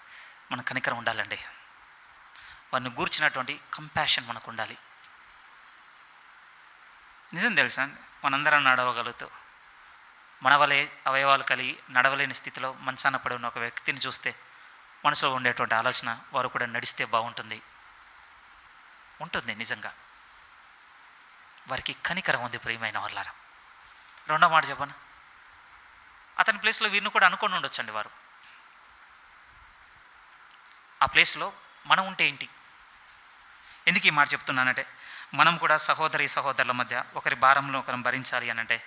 మన కనికరం ఉండాలండి. వారిని గూర్చినటువంటి కంపాషన్ మనకు ఉండాలి. నిజం తెలుసా అండి, మనందరం నడవగలుగుతూ మన వలె అవయవాలు కలిగి నడవలేని స్థితిలో మనసాన పడి ఉన్న ఒక వ్యక్తిని చూస్తే మనసులో ఉండేటువంటి ఆలోచన, వారు కూడా నడిస్తే బాగుంటుంది నిజంగా. వారికి కనికరం ఉంది ప్రియమైన వాళ్ళారా. రెండో మాట చెప్పను, అతని ప్లేస్లో వీరిని కూడా అనుకొని ఉండొచ్చండి. వారు ఆ ప్లేస్లో మనం ఉంటే ఏంటి? ఎందుకు ఈ మాట చెప్తున్నానంటే, మనం కూడా సహోదరుల మధ్య ఒకరి భారంలో ఒకరిని భరించాలి అని అంటే,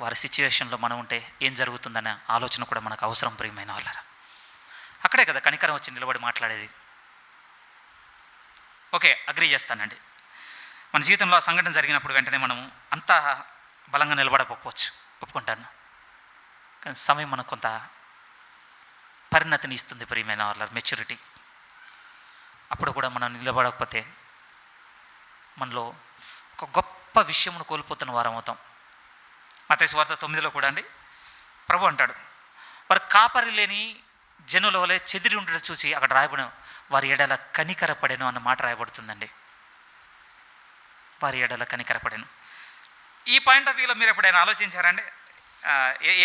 వారి సిచ్యువేషన్లో మనం ఉంటే ఏం జరుగుతుందనే ఆలోచన కూడా మనకు అవసరం ప్రియమైన వాళ్ళారా. అక్కడే కదా కనికరం వచ్చి నిలబడి మాట్లాడేది. ఓకే, అగ్రీ చేస్తానండి. మన జీవితంలో ఆ సంఘటన జరిగినప్పుడు వెంటనే మనం అంత బలంగా నిలబడకపోవచ్చు, ఒప్పుకుంటాను. కానీ సమయం మనకు కొంత పరిణతిని ఇస్తుంది ప్రియమైన వాళ్ళ, మెచ్యూరిటీ. అప్పుడు కూడా మనం నిలబడకపోతే మనలో ఒక గొప్ప విషయమును కోల్పోతున్న వారం అవుతాం. మత్తయి సువార్త 9లో కూడా అండి ప్రభు అంటాడు, వారు కాపరి లేని జనుల వలె చెదిరి ఉండడం చూసి అక్కడ రాయబడిన వారి ఎడల కనికరపడెను అన్న మాట రాయబడుతుందండి. వారి ఎడల కనికరపడెను. ఈ పాయింట్ ఆఫ్ వ్యూలో మీరు ఎప్పుడైనా ఆలోచించారండి?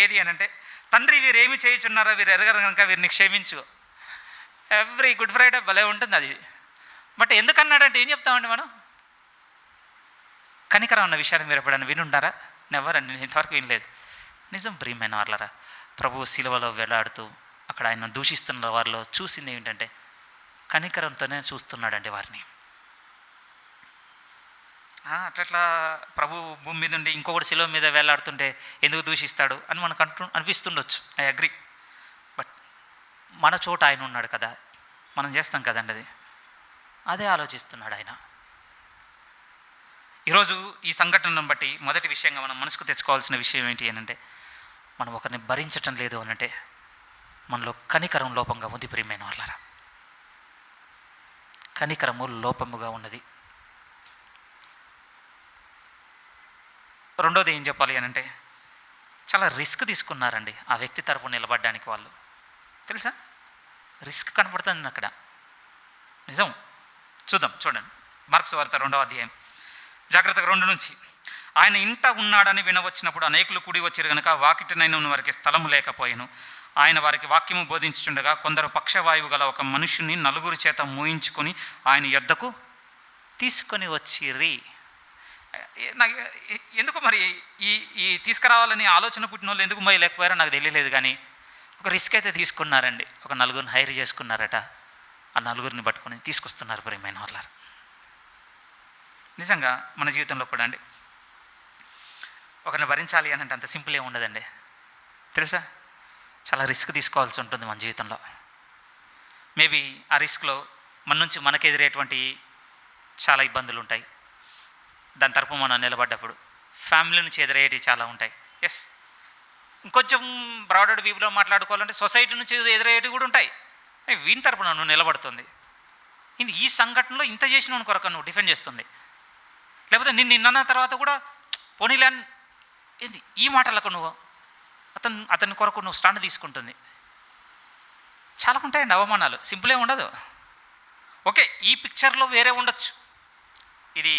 ఏది అని అంటే, తండ్రి వీరేమి చేయుచున్నారో వీరు ఎరగరు కనుక వీరిని క్షమించు. ఎవ్రీ గుడ్ ఫ్రైడే భలే ఉంటుంది అది. బట్ ఎందుకన్నాడంటే ఏం చెప్తామండి మనం? కనికరం అన్న విషయాన్ని మీరు ఎప్పుడైనా వినుంటారా? నెవర్ అండి, నేను ఇంతవరకు వినలేదు. నిజం ప్రియమైన వాళ్ళరా, ప్రభువు శిలువలో వేలాడుతూ అక్కడ ఆయన దూషిస్తున్న వారిలో చూసింది ఏమిటంటే కనికరంతోనే చూస్తున్నాడండి వారిని. అట్లా ప్రభు భూమి మీద ఉండి ఇంకొకటి శిలువ మీద వేలాడుతుంటే ఎందుకు దూషిస్తాడు అని మనకు అనిపిస్తుండొచ్చు. I agree. బట్ మన చోట ఆయన ఉన్నాడు కదా, మనం చేస్తాం కదండి అది. అదే ఆలోచిస్తున్నాడు ఆయన. ఈరోజు ఈ సంఘటనను బట్టి మొదటి విషయంగా మనం మనసుకు తెచ్చుకోవాల్సిన విషయం ఏంటి అని అంటే, మనం ఒకరిని భరించటం లేదు అనంటే మనలో కనికరం లోపంగా ఉంది ప్రియమైన వాళ్ళారా. కనికరము లోపముగా ఉన్నది. రెండోది ఏం చెప్పాలి అని అంటే, చాలా రిస్క్ తీసుకున్నారండి ఆ వ్యక్తి తరపున నిలబడడానికి. వాళ్ళు తెలుసా, రిస్క్ కనపడుతుంది అక్కడ. నిజం. చూడండి మార్క్స్ వార్త 2వ అధ్యాయం జాగ్రత్తగా 2 నుంచి. ఆయన ఇంట ఉన్నాడని వినవచ్చినప్పుడు అనేకులు కూడి వచ్చారు కనుక వాకిటినైన వారికి స్థలము లేకపోయాను. ఆయన వారికి వాక్యము బోధించుచుండగా కొందరు పక్షవాయువు గల ఒక మనుషుని 4 చేత మూయించుకొని ఆయన యొద్దకు తీసుకొని వచ్చిర్రి. నాకు ఎందుకు మరి ఈ తీసుకురావాలని ఆలోచన పుట్టిన వాళ్ళు ఎందుకు మరి లేకపోయారో నాకు తెలియలేదు. కానీ ఒక రిస్క్ అయితే తీసుకున్నారండి. ఒక 4 హైర్ చేసుకున్నారట. ఆ 4 పట్టుకొని తీసుకొస్తున్నారు ప్రియమైన వాళ్ళారు. నిజంగా మన జీవితంలో కూడా అండి ఒకరిని భరించాలి అని అంటే అంత సింపుల్ ఏమి ఉండదండి. తెలుసా, చాలా రిస్క్ తీసుకోవాల్సి ఉంటుంది మన జీవితంలో. మేబీ ఆ రిస్క్లో మన నుంచి మనకు ఎదురేటువంటి చాలా ఇబ్బందులు ఉంటాయి. దాని తరపు మనం నిలబడ్డప్పుడు ఫ్యామిలీ నుంచి ఎదురయ్యేవి చాలా ఉంటాయి. ఎస్, ఇంకొంచెం బ్రాడర్ వ్యూలో మాట్లాడుకోవాలంటే సొసైటీ నుంచి ఎదురయ్యేవి కూడా ఉంటాయి. వీని తరపున నువ్వు నిలబడుతుంది. ఇది ఈ సంఘటనలో ఇంత చేసిన కొరకు నువ్వు డిఫెండ్ చేస్తుంది. లేకపోతే నిన్న తర్వాత కూడా పోనీలే ఏంది ఈ మాటలకు నువ్వు అతని కొరకు నువ్వు స్టాండ్ తీసుకుంటుంది. చాలా ఉంటాయండి అవమానాలు. సింపులే ఉండదు. ఓకే, ఈ పిక్చర్లో వేరే ఉండొచ్చు. ఇది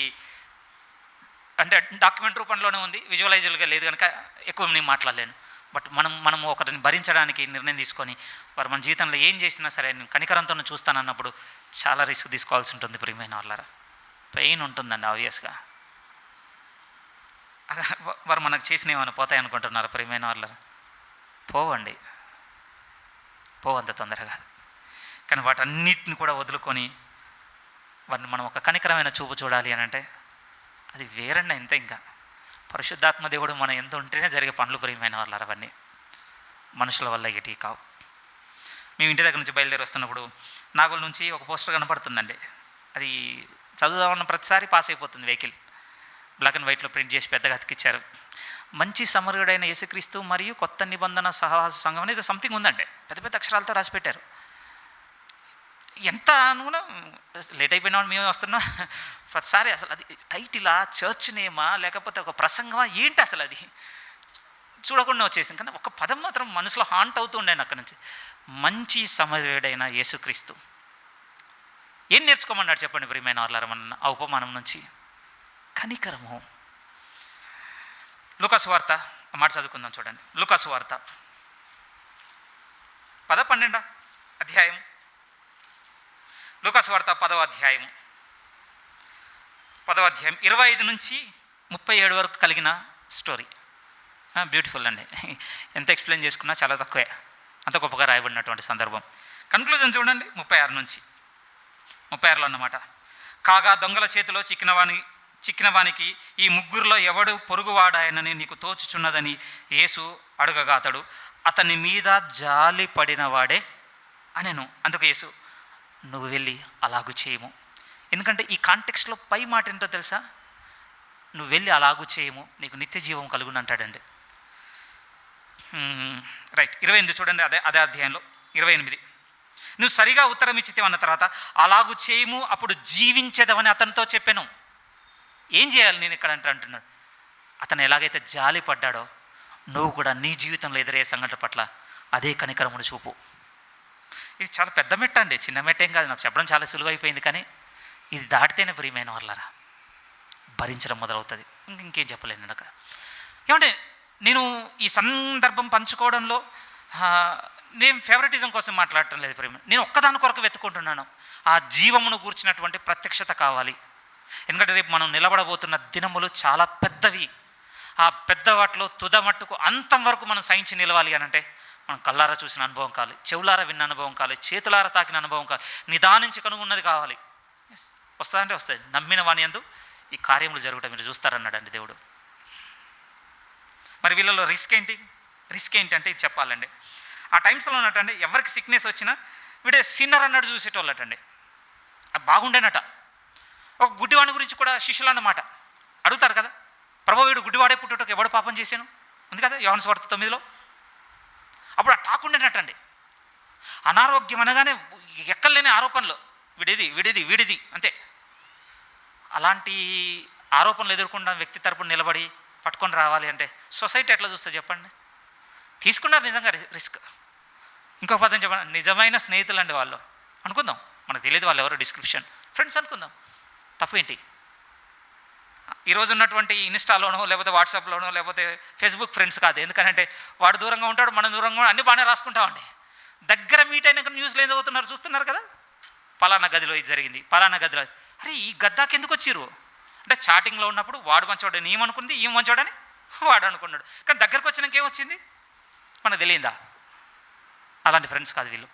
అంటే డాక్యుమెంట్ రూపంలోనే ఉంది, విజువలైజల్గా లేదు కనుక ఎక్కువ నేను మాట్లాడలేను. బట్ మనం ఒకరిని భరించడానికి నిర్ణయం తీసుకొని వారు మన జీవితంలో ఏం చేసినా సరే నేను కనికరంతో చూస్తానన్నప్పుడు చాలా రిస్క్ తీసుకోవాల్సి ఉంటుంది ప్రియమైన వాళ్ళారా. పెయిన్ ఉంటుందండి ఆబ్వియస్గా. వారు మనకు చేసినవి ఏమైనా పోతాయి అనుకుంటున్నారు ప్రియమైన వాళ్ళారా? పోవండి, పోవంత తొందరగా. కానీ వాటన్నిటిని కూడా వదులుకొని వారిని మనం ఒక కనికరమైన చూపు చూడాలి అని అంటే అది వేరండి. ఇంత ఇంకా పరిశుద్ధాత్మ దేవుడు మనం ఎంత ఉంటేనే జరిగే పనులు ప్రియమైన వాళ్ళారా. అవన్నీ మనుషుల వల్ల ఎటీ కావు. మేము ఇంటి దగ్గర నుంచి బయలుదేరి వస్తున్నప్పుడు నాగోల్ నుంచి ఒక పోస్టర్ కనపడుతుందండి. అది చదువుదామన్న ప్రతిసారి పాస్ అయిపోతుంది వెహికల్. బ్లాక్ అండ్ వైట్లో ప్రింట్ చేసి పెద్దగా అతికిచ్చారు. మంచి సమరుడైన యేసుక్రీస్తు మరియు కొత్త నిబంధన సహవాస సంఘం అనేది సంథింగ్ ఉందండి. పెద్ద పెద్ద అక్షరాలతో రాసి పెట్టారు. ఎంత కూడా లేట్ అయిపోయినా మేము వస్తున్నాం ప్రతిసారి. అసలు అది టైటిలా, చర్చ్ నేమా, లేకపోతే ఒక ప్రసంగమా ఏంటి అసలు అది చూడకుండా వచ్చేసింది. కానీ ఒక పదం మాత్రం మనసులో హాంట్ అవుతూ ఉండండి అక్కడి నుంచి. మంచి సమరుడైన యేసుక్రీస్తు. ఏం నేర్చుకోమన్నాడు చెప్పండి ప్రియమైన వాళ్ళారా మన ఆ ఉపమానం నుంచి? కనికరము. లూకాసు వార్త మాట చదువుకుందాం చూడండి. లూకాసు వార్త 12వ అధ్యాయం. లూకాసు వార్త 10వ అధ్యాయం 25 నుంచి 37 వరకు కలిగిన స్టోరీ. బ్యూటిఫుల్ అండి. ఎంత ఎక్స్ప్లెయిన్ చేసుకున్నా చాలా తక్కువే. అంత గొప్పగా రాయబడినటువంటి సందర్భం. కన్క్లూజన్ చూడండి 36 నుంచి. 36లో అన్నమాట. కాగా దొంగల చేతిలో చిక్కినవానికి ఈ ముగ్గురులో ఎవడు పొరుగువాడాయనని నీకు తోచుచున్నదని యేసు అడగగా అతని మీద జాలి పడినవాడే అనెను. అందుకు యేసు నువ్వు వెళ్ళి అలాగూ చేయము. ఎందుకంటే ఈ కాంటెక్స్ట్లో పై మాట ఏంటో తెలుసా? నువ్వు వెళ్ళి అలాగూ చేయము, నీకు నిత్య జీవం కలుగును అంటాడండి. రైట్. 28 చూడండి. అదే అధ్యాయంలో 28. నువ్వు సరిగా ఉత్తరం ఇచ్చితే అన్న తర్వాత అలాగూ చేయము, అప్పుడు జీవించేదవని అతనితో చెప్పాను. ఏం చేయాలి నేను ఇక్కడ అంటున్నాడు? అతను ఎలాగైతే జాలి పడ్డాడో నువ్వు కూడా నీ జీవితంలో ఎదురయ్యే సంఘటన పట్ల అదే కనికరమును చూపు. ఇది చాలా పెద్ద మెట్ట అండి, చిన్న మెట్ట ఏం కాదు. నాకు చెప్పడం చాలా సులువైపోయింది. కానీ ఇది దాటితేనే ప్రియమైన వాళ్ళారా భరించడం మొదలవుతుంది. ఇంకేం చెప్పలేను అక్కడ. ఏమంటే నేను ఈ సందర్భం పంచుకోవడంలో నేను ఫేవరెటిజం కోసం మాట్లాడటం లేదు ప్రేమ, నేను ఒక్కదాని కొరకు వెతుకుంటున్నాను. ఆ జీవమును గూర్చినటువంటి ప్రత్యక్షత కావాలి. ఎందుకంటే రేపు మనం నిలబడబోతున్న దినములు చాలా పెద్దవి. ఆ పెద్ద వాటిలో తుదమట్టుకు అంతం వరకు మనం సహించి నిలవాలి అని అంటే మనం కళ్ళారా చూసిన అనుభవం కావాలి, చెవులారా విన్న అనుభవం కావాలి, చేతులారా తాకిన అనుభవం కావాలి, నిదానించి కనుగొన్నది కావాలి. వస్తుందంటే వస్తుంది. నమ్మిన వాని యందు ఈ కార్యములు జరుగుతాయి, మీరు చూస్తారన్నాడండి దేవుడు. మరి వీళ్ళలో రిస్క్ ఏంటి? రిస్క్ ఏంటంటే ఇది చెప్పాలండి. ఆ టైమ్స్లో ఉన్నట్టండి ఎవరికి సిక్నెస్ వచ్చినా వీడే సిన్నర్ అన్నట్టు చూసేటోళ్ళటండి. అది బాగుండేనట. ఒక గుడ్డివాడి గురించి కూడా శిష్యులు అన్నమాట అడుగుతారు కదా, ప్రభు వీడు గుడ్డివాడే పుట్టుటకు ఎవడు పాపం చేశాను ఉంది కదా యోహాను సువార్త 9లో. అప్పుడు ఆ టాక్ ఉండేనట్టండి. అనారోగ్యం అనగానే ఎక్కలేని ఆరోపణలు, వీడిది అంతే. అలాంటి ఆరోపణలు ఎదుర్కొన్న వ్యక్తి తరపున నిలబడి పట్టుకొని రావాలి అంటే సొసైటీ ఎట్లా చూస్తుంది చెప్పండి? తీసుకున్నారు నిజంగా రిస్క్. ఇంకో పదం చెప్పండి, నిజమైన స్నేహితులు అండి వాళ్ళు అనుకుందాం. మనకు తెలియదు వాళ్ళు ఎవరో, డిస్క్రిప్షన్ ఫ్రెండ్స్ అనుకుందాం. తప్పేంటి? ఈరోజు ఉన్నటువంటి ఇన్స్టాలోనో లేకపోతే వాట్సాప్లోనో లేకపోతే ఫేస్బుక్ ఫ్రెండ్స్ కాదు. ఎందుకంటే వాడు దూరంగా ఉంటాడు, మనం దూరంగా, అన్నీ బాగానే రాసుకుంటామండి. దగ్గర మీట్ అయినాక న్యూస్లో ఏం చదువుతున్నారు చూస్తున్నారు కదా, పలానా గదిలో ఇది జరిగింది, పలానా గదిలో. అరే ఈ గద్దాకి ఎందుకు వచ్చిర్రు అంటే చాటింగ్లో ఉన్నప్పుడు వాడు మంచోడని ఏమనుకుంది, ఈమె మంచోడని వాడు అనుకున్నాడు. కానీ దగ్గరకు వచ్చినాక ఏమొచ్చింది మనకు తెలియదా? అలాంటి ఫ్రెండ్స్ కాదు వీళ్ళు.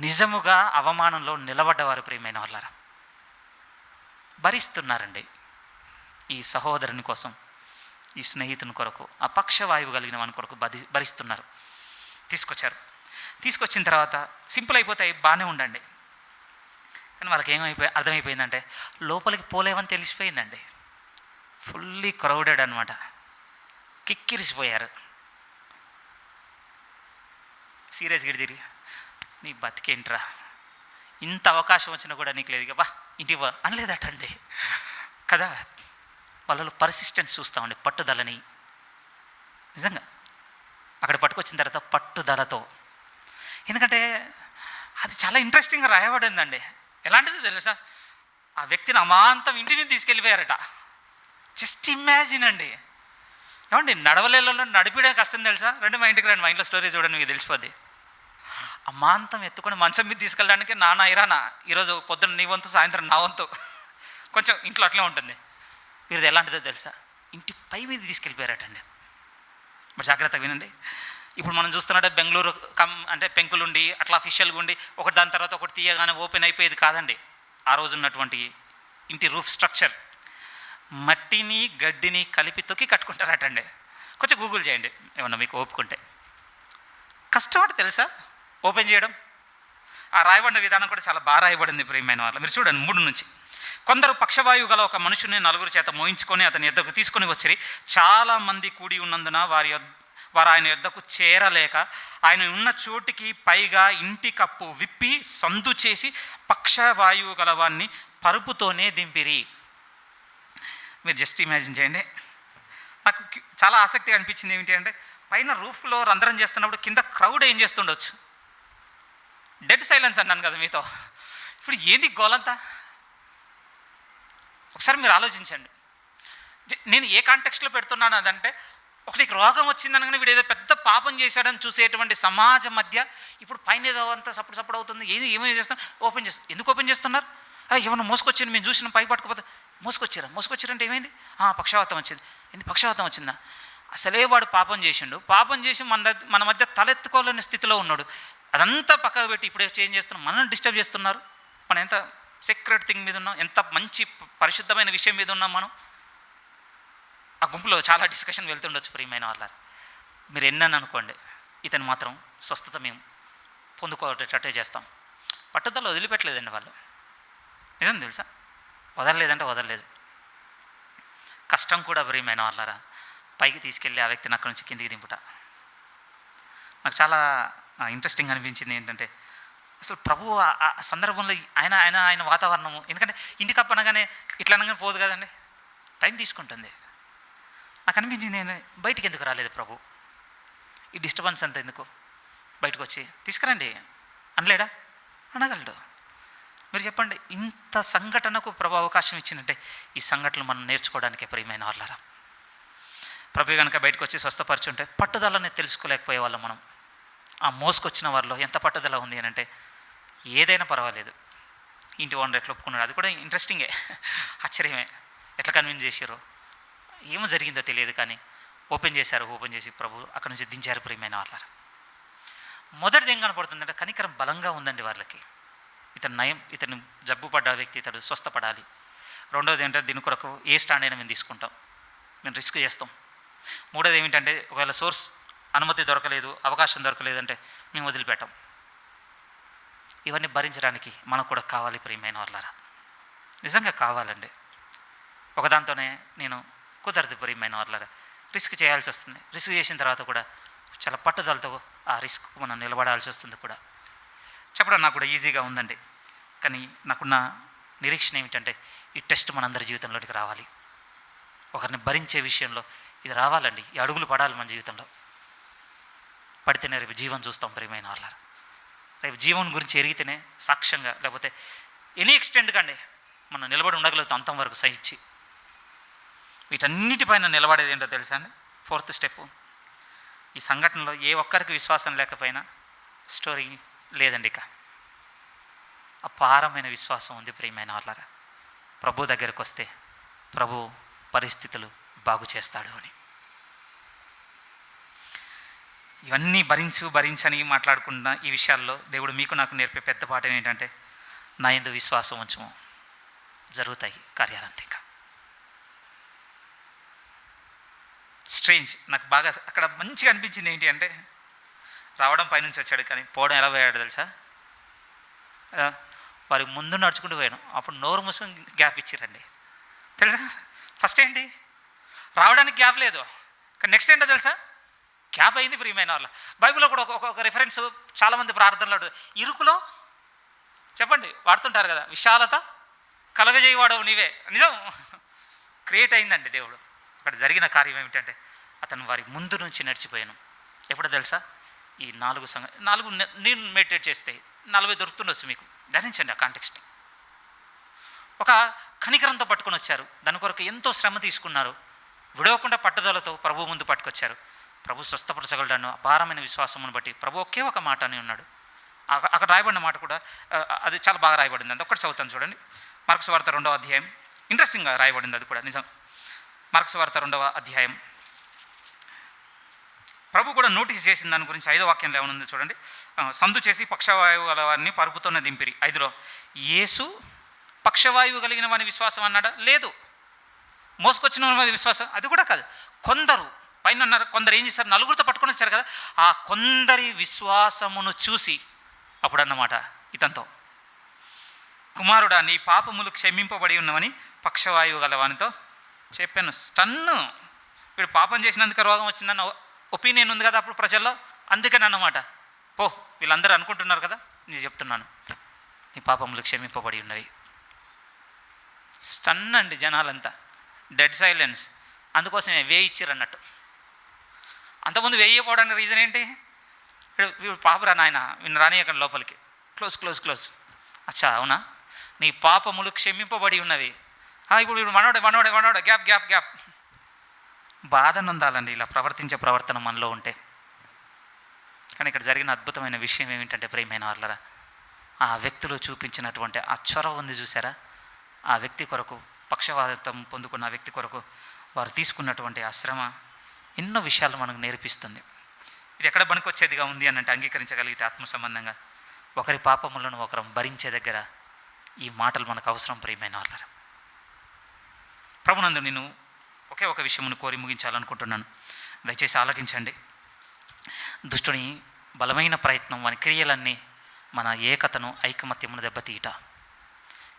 నిజముగా అవమానంలో నిలబడ్డవారు ప్రియమైన వాళ్ళారా భరిస్తున్నారండి. ఈ సహోదరుని కోసం, ఈ స్నేహితుని కొరకు, ఆ పక్షవాయువు కలిగిన వాని కొరకు భరిస్తున్నారు. తీసుకొచ్చిన తర్వాత సింపుల్ అయిపోతాయి, బాగానే ఉండండి. కానీ వాళ్ళకి అర్థమైపోయిందంటే లోపలికి పోలేమని తెలిసిపోయిందండి. ఫుల్లీ క్రౌడెడ్ అనమాట, కిక్కిరిసిపోయారు. సీరియస్గా తిరిగి నీ బతికేంట్రా, ఇంత అవకాశం వచ్చినా కూడా నీకు లేదు, బా ఇంటికి వా అనలేదటండి కదా. వాళ్ళలో పర్సిస్టెన్స్ చూస్తామండి, పట్టుదలని. నిజంగా అక్కడ పట్టుకొచ్చిన తర్వాత పట్టుదలతో, ఎందుకంటే అది చాలా ఇంట్రెస్టింగ్గా రాయబడిందండి. ఎలాంటిది తెలుసా, ఆ వ్యక్తిని అమాంతం ఇంటి మీద తీసుకెళ్ళిపోయారట. జస్ట్ ఇమాజిన్ అండి. ఏమండి నడవలేళ్ళలో నడిపిడే కష్టం తెలుసా? రెండు మా ఇంటికి రండి, మా ఇంట్లో స్టోరీ చూడండి మీకు తెలిసిపోద్ది. అమాంతం ఎత్తుకొని మంచం మీద తీసుకెళ్ళడానికి నాన్న ఇరానా ఈరోజు పొద్దున్న నీ వంతు, సాయంత్రం నా వంతు, కొంచెం ఇంట్లో అట్లే ఉంటుంది. వీరిది ఎలాంటిదో తెలుసా, ఇంటి పై మీద తీసుకెళ్ళిపోయారటండి. మరి జాగ్రత్తగా వినండి. ఇప్పుడు మనం చూస్తున్నట్టే బెంగళూరు అంటే పెంకులుండి అట్లా అఫీషియల్గా ఉండి ఒకటి దాని తర్వాత ఒకటి తీయగానే ఓపెన్ అయిపోయేది కాదండి. ఆ రోజు ఉన్నటువంటి ఇంటి రూఫ్ స్ట్రక్చర్ మట్టిని గడ్డిని కలిపి తొక్కి కట్టుకుంటారటండి. కొంచెం గూగుల్ చేయండి ఏమన్నా మీకు ఓపుకుంటే. కష్టం అంటే తెలుసా ఓపెన్ చేయడం. ఆ రాయబడిన విధానం కూడా చాలా బాగా రాయబడింది ప్రియమైన వాళ్ళు. మీరు చూడండి 3 నుంచి. కొందరు పక్షవాయువు గల ఒక మనుషుని 4 చేత మోయించుకొని అతని యొద్దకు తీసుకొని వచ్చిరి. చాలామంది కూడి ఉన్నందున వారు ఆయన యొద్దకు చేరలేక ఆయన ఉన్న చోటికి పైగా ఇంటి కప్పు విప్పి సందు చేసి పక్షవాయువు గలవాన్ని పరుపుతోనే దింపిరి. మీరు జస్ట్ ఇమాజిన్ చేయండి. నాకు చాలా ఆసక్తిగా అనిపించింది ఏమిటి అంటే, పైన రూఫ్లో రంధ్రం చేస్తున్నప్పుడు కింద క్రౌడ్ ఏం చేస్తుండొచ్చు. డెడ్ సైలెన్స్ అన్నాను కదా మీతో. ఇప్పుడు ఏంది గోలంతా? ఒకసారి మీరు ఆలోచించండి. నేను ఏ కాంటెక్స్ట్లో పెడుతున్నాను అదంటే, ఒకటికి రోగం వచ్చిందనగానే వీడు ఏదో పెద్ద పాపం చేశాడని చూసేటువంటి సమాజం మధ్య ఇప్పుడు పైన ఏదో అంతా సప్పుడు అవుతుంది, ఏమేమి చేస్తున్నారు, ఓపెన్ చేస్తారు. ఎందుకు ఓపెన్ చేస్తున్నారు? ఏమన్నా మోసుకొచ్చింది, మేము చూసిన పై పట్టుకపోతే మోసుకొచ్చారంటే ఏమైంది? పక్షవాతం వచ్చింది. ఏంది పక్షవాతం వచ్చిందా? అసలే వాడు పాపం చేసి మన మధ్య తలెత్తుకోలేని స్థితిలో ఉన్నాడు. అదంతా పక్కకు పెట్టి ఇప్పుడు చేంజ్ చేస్తున్నాం, మనం డిస్టర్బ్ చేస్తున్నారు. మనం ఎంత సీక్రెట్ థింగ్ మీద ఉన్నాం, ఎంత మంచి పరిశుద్ధమైన విషయం మీద ఉన్నాం మనం. ఆ గుంపులో చాలా డిస్కషన్ వెళ్తుండొచ్చు ప్రియమైన వాళ్ళ. మీరు ఎన్నని అనుకోండి, ఇతను మాత్రం స్వస్థత మేము పొందుకోవటట్టే చేస్తాం. పట్టుదల వదిలిపెట్టలేదండి వాళ్ళు. నిజం తెలుసా, వదలలేదు. కష్టం కూడా ప్రియమైన వాళ్ళరా పైకి తీసుకెళ్ళి ఆ వ్యక్తిని అక్కడి నుంచి కిందికి దింపుట. నాకు చాలా ఇంట్రెస్టింగ్ అనిపించింది ఏంటంటే, అసలు ప్రభు ఆ సందర్భంలో ఆయన వాతావరణము, ఎందుకంటే ఇంటికి అప్పనగానే ఇట్లా అనగానే పోదు కదండి, టైం తీసుకుంటుంది. నాకు అనిపించింది నేను బయటికి ఎందుకు రాలేదు ప్రభు, ఈ డిస్టర్బెన్స్ అంతా ఎందుకు, బయటకు వచ్చి తీసుకురండి అనలేడా? అనగలడు. మీరు చెప్పండి, ఇంత సంఘటనకు ప్రభు అవకాశం ఇచ్చిందంటే ఈ సంఘటనలు మనం నేర్చుకోవడానికే ప్రియమైన వాళ్ళరా. ప్రభు కనుక బయటకు వచ్చి స్వస్థపరచుంటే పట్టుదలని తెలుసుకోలేకపోయే వాళ్ళం మనం. ఆ మోసుకొచ్చిన వారిలో ఎంత పట్టుదల ఉంది అని అంటే, ఏదైనా పర్వాలేదు ఇంటి ఓనర్ ఎట్లా ఒప్పుకున్నాడు, అది కూడా ఇంట్రెస్టింగే, ఆశ్చర్యమే. ఎట్లా కన్విన్స్ చేశారో ఏమో జరిగిందో తెలియదు, కానీ ఓపెన్ చేసి ప్రభు అక్కడి నుంచి దించారు. ప్రియమైన వాళ్ళారా, మొదటిది ఏం కనపడుతుందంటే కనికరం బలంగా ఉందండి వాళ్ళకి. ఇతను జబ్బు పడ్డ వ్యక్తి ఇతడు స్వస్థపడాలి. రెండోది ఏంటంటే దీని కొరకు ఏ స్టాండ్ అయినా మేము తీసుకుంటాం, మేము రిస్క్ చేస్తాం. మూడోది ఏమిటంటే ఒకవేళ సోర్స్ అనుమతి దొరకలేదు, అవకాశం దొరకలేదంటే మేము వదిలిపెట్టాం. ఇవన్నీ భరించడానికి మనకు కూడా కావాలి ప్రియమైన వాళ్ళారా, నిజంగా కావాలండి. ఒకదాంతోనే నేను కుదరదు ప్రియమైన వాళ్ళారా, రిస్క్ చేయాల్సి వస్తుంది. రిస్క్ చేసిన తర్వాత కూడా చాలా పట్టుదలతో ఆ రిస్క్ మనం నిలబడాల్సి వస్తుంది కూడా. చెప్పడం నాకు కూడా ఈజీగా ఉందండి, కానీ నాకున్న నిరీక్షణ ఏమిటంటే ఈ టెస్ట్ మనందరి జీవితంలోకి రావాలి. ఒకరిని భరించే విషయంలో ఇది రావాలండి, ఈ అడుగులు పడాలి మన జీవితంలో. పడితేనే రేపు జీవం చూస్తాం ప్రియమైన వాళ్ళారా. రేపు జీవం గురించి ఎరిగితేనే సాక్ష్యంగా, లేకపోతే ఎనీ ఎక్స్టెంట్ కండి మనం నిలబడి ఉండగలుగుతాం అంతం వరకు సహించి. వీటన్నిటిపైన నిలబడేది ఏంటో తెలుసా అండి, 4th స్టెప్. ఈ సంఘటనలో ఏ ఒక్కరికి విశ్వాసం లేకపోయినా స్టోరీ లేదండి, ఇక అపారమైన విశ్వాసం ఉంది ప్రియమైన వాళ్ళారా. ప్రభు దగ్గరకు వస్తే ప్రభు పరిస్థితులు బాగు చేస్తాడు అని. ఇవన్నీ భరించని మాట్లాడుకున్న ఈ విషయాల్లో దేవుడు మీకు నాకు నేర్పే పెద్ద పాఠం ఏంటంటే, నా యందు విశ్వాసం ఉంచము, జరుగుతాయి కార్యాలంతే. ఇంకా స్ట్రేంజ్, నాకు బాగా అక్కడ మంచిగా అనిపించింది ఏంటి అంటే, రావడం పైనుంచి వచ్చాడు కానీ పోవడం ఎలా పోయాడు తెలుసా, వారి ముందు నడుచుకుంటూ పోయాను. అప్పుడు నోరు మూసుకొని గ్యాప్ ఇచ్చిరండి తెలుసా. ఫస్ట్ ఏంటి, రావడానికి గ్యాప్ లేదు, కానీ నెక్స్ట్ ఏంటో తెలుసా, గ్యాప్ అయింది ప్రియమైన వాళ్ళ. బైబిల్లో కూడా ఒక రిఫరెన్స్ చాలామంది ప్రార్థనలు ఇరుకులో చెప్పండి వాడుతుంటారు కదా, విశాలత కలగజేయవాడవు నీవే. నిజం, క్రియేట్ అయిందండి దేవుడు. అక్కడ జరిగిన కార్యం ఏమిటంటే అతను వారి ముందు నుంచి నడిచిపోయాను. ఎప్పుడో తెలుసా, ఈ 4 నేను మెడిటేట్ చేస్తే 40 దొరుకుతుండొచ్చు మీకు, ధ్యానించండి ఆ కాంటెక్స్ట్. ఒక కనికరంతో పట్టుకొని వచ్చారు, దాని కొరకు ఎంతో శ్రమ తీసుకున్నారు, విడవకుండా పట్టుదలతో ప్రభు ముందు పట్టుకొచ్చారు. ప్రభు స్వస్థపరచగలడను అపారమైన విశ్వాసమును బట్టి ప్రభు ఒకే ఒక మాట అని ఉన్నాడు. అక్కడ రాయబడిన మాట కూడా అది చాలా బాగా రాయబడింది. అది ఒక్కటి చదువుతాను చూడండి. మార్కు సువార్త 2వ అధ్యాయం, ఇంట్రెస్టింగ్గా రాయబడింది అది కూడా నిజం. మార్కు సువార్త 2వ అధ్యాయం, ప్రభు కూడా నోటీస్ చేసిన దాని గురించి 5వ వాక్యంలో ఏమనుంది చూడండి. సందు చేసి పక్షవాయువు గల వారిని పరుపుతోనే దింపిరి. 5లో యేసు పక్షవాయువు కలిగిన వాని విశ్వాసం అన్నాడా, లేదు. మోసుకొచ్చిన వారి విశ్వాసం, అది కూడా కాదు. కొందరు పైన ఉన్నారు, కొందరు ఏం చేశారు, నలుగురితో పట్టుకొని వచ్చారు కదా, ఆ కొందరి విశ్వాసమును చూసి అప్పుడు అన్నమాట ఇతనితో, కుమారుడా నీ పాపములు క్షమింపబడి ఉన్నవని పక్షవాయువు గలవానితో చెప్పాను. స్టన్ను, వీడు పాపం చేసినందుకు రోగం వచ్చిందన్న ఒపీనియన్ ఉంది కదా అప్పుడు ప్రజల్లో, అందుకని అన్నమాట. పో, వీళ్ళందరూ అనుకుంటున్నారు కదా, నేను చెప్తున్నాను నీ పాపములు క్షమింపబడి ఉన్నవి. స్టన్ అండి జనాలంతా, డెడ్ సైలెన్స్. అందుకోసమే వేయిచ్చిర్రు అన్నట్టు. అంతకుముందు వేయకపోవడానికి రీజన్ ఏంటి, వీడు పాపరా నాయన వీళ్ళు రానియకండి లోపలికి, క్లోజ్. అచ్చా అవునా, నీ పాపములు క్షమింపబడి ఉన్నవి. ఇప్పుడు వీడు మనోడే గ్యాప్. బాధ నొందాలండి ఇలా ప్రవర్తించే ప్రవర్తన మనలో ఉంటే. కానీ ఇక్కడ జరిగిన అద్భుతమైన విషయం ఏమిటంటే ప్రియమైన వాళ్ళరా, ఆ వ్యక్తిలో చూపించినటువంటి ఆ చొరవ ఉంది చూసారా, ఆ వ్యక్తి కొరకు, పక్షవాతం పొందుకున్న ఆ వ్యక్తి కొరకు వారు తీసుకున్నటువంటి ఆ శ్రమ ఎన్నో విషయాలు మనకు నేర్పిస్తుంది. ఇది ఎక్కడ పనికొచ్చేదిగా ఉంది అని అంటే, అంగీకరించగలిగితే ఆత్మ సంబంధంగా ఒకరి పాపములను ఒకరు భరించే దగ్గర ఈ మాటలు మనకు అవసరం ప్రియమైన వాళ్ళరా. ప్రభునందు నేను ఒకే ఒక విషయమును కోరి ముగించాలనుకుంటున్నాను, దయచేసి ఆలకించండి. దుష్టుని బలమైన ప్రయత్నం, వాని క్రియలన్నీ మన ఏకతను, ఐకమత్యమును దెబ్బతీయట.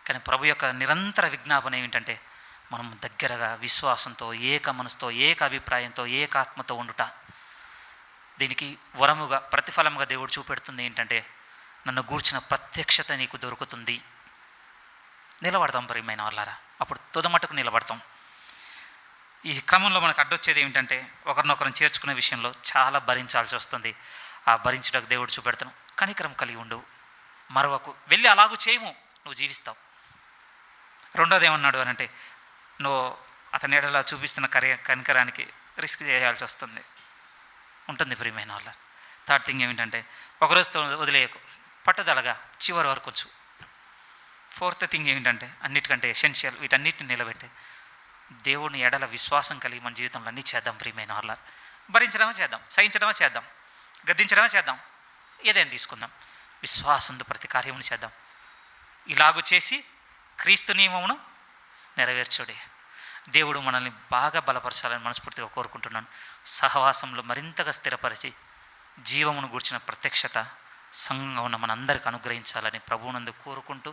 కానీ ప్రభు యొక్క నిరంతర విజ్ఞాపన ఏమిటంటే, మనం దగ్గరగా విశ్వాసంతో, ఏక మనసుతో, ఏక అభిప్రాయంతో, ఏకాత్మతో ఉండుట. దీనికి వరముగా, ప్రతిఫలముగా దేవుడు చూపెడుతుంది ఏంటంటే, నన్ను గూర్చిన ప్రత్యక్షత నీకు దొరుకుతుంది. నిలబడతాం ప్రియమైన వాళ్ళారా, అప్పుడు తుదమట్టుకు నిలబడతాం. ఈ క్రమంలో మనకు అడ్డొచ్చేది ఏమిటంటే, ఒకరినొకరిని చేర్చుకునే విషయంలో చాలా భరించాల్సి వస్తుంది. ఆ భరించడానికి దేవుడు చూపెడతాను, కనికరం కలిగి ఉండు, మరొకకు వెళ్ళి అలాగూ చేయము, నువ్వు జీవిస్తావు. రెండోది ఏమన్నాడు అని అంటే, నువ్వు అతని ఎడలా చూపిస్తున్న కనికరానికి రిస్క్ చేయాల్సి ఉంటుంది ప్రియమైన వాళ్ళ. థర్డ్ థింగ్ ఏమిటంటే ఒకరోజుతో వదిలేయకు, పట్టుదలగా చివరి వరకు వచ్చు. ఫోర్త్ థింగ్ ఏమిటంటే అన్నిటికంటే ఎసెన్షియల్, వీటన్నిటిని నిలబెట్టే దేవుని ఎడల విశ్వాసం కలిగి మన జీవితంలో అన్నీ చేద్దాం. ప్రియమైన వాళ్ళ, భరించడమే చేద్దాం, సహించడమే చేద్దాం, గద్దించడమే చేద్దాం, ఏదైనా తీసుకుందాం, విశ్వాసంతో ప్రతి కార్యమును చేద్దాం. ఇలాగూ చేసి క్రీస్తు నియమమును నెరవేర్చుడే. దేవుడు మనల్ని బాగా బలపరచాలని మనస్ఫూర్తిగా కోరుకుంటున్నాను. సహవాసంలో మరింతగా స్థిరపరిచి జీవమును గూర్చిన ప్రత్యక్షత సంఘంగా ఉన్న మనందరికీ అనుగ్రహించాలని ప్రభువునందు కోరుకుంటూ,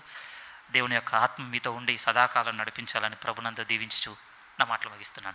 దేవుని యొక్క ఆత్మ మీతో ఉండి సదాకాలం నడిపించాలని ప్రభునందు దీవించుచు నా మాటలు ముగిస్తున్నాను.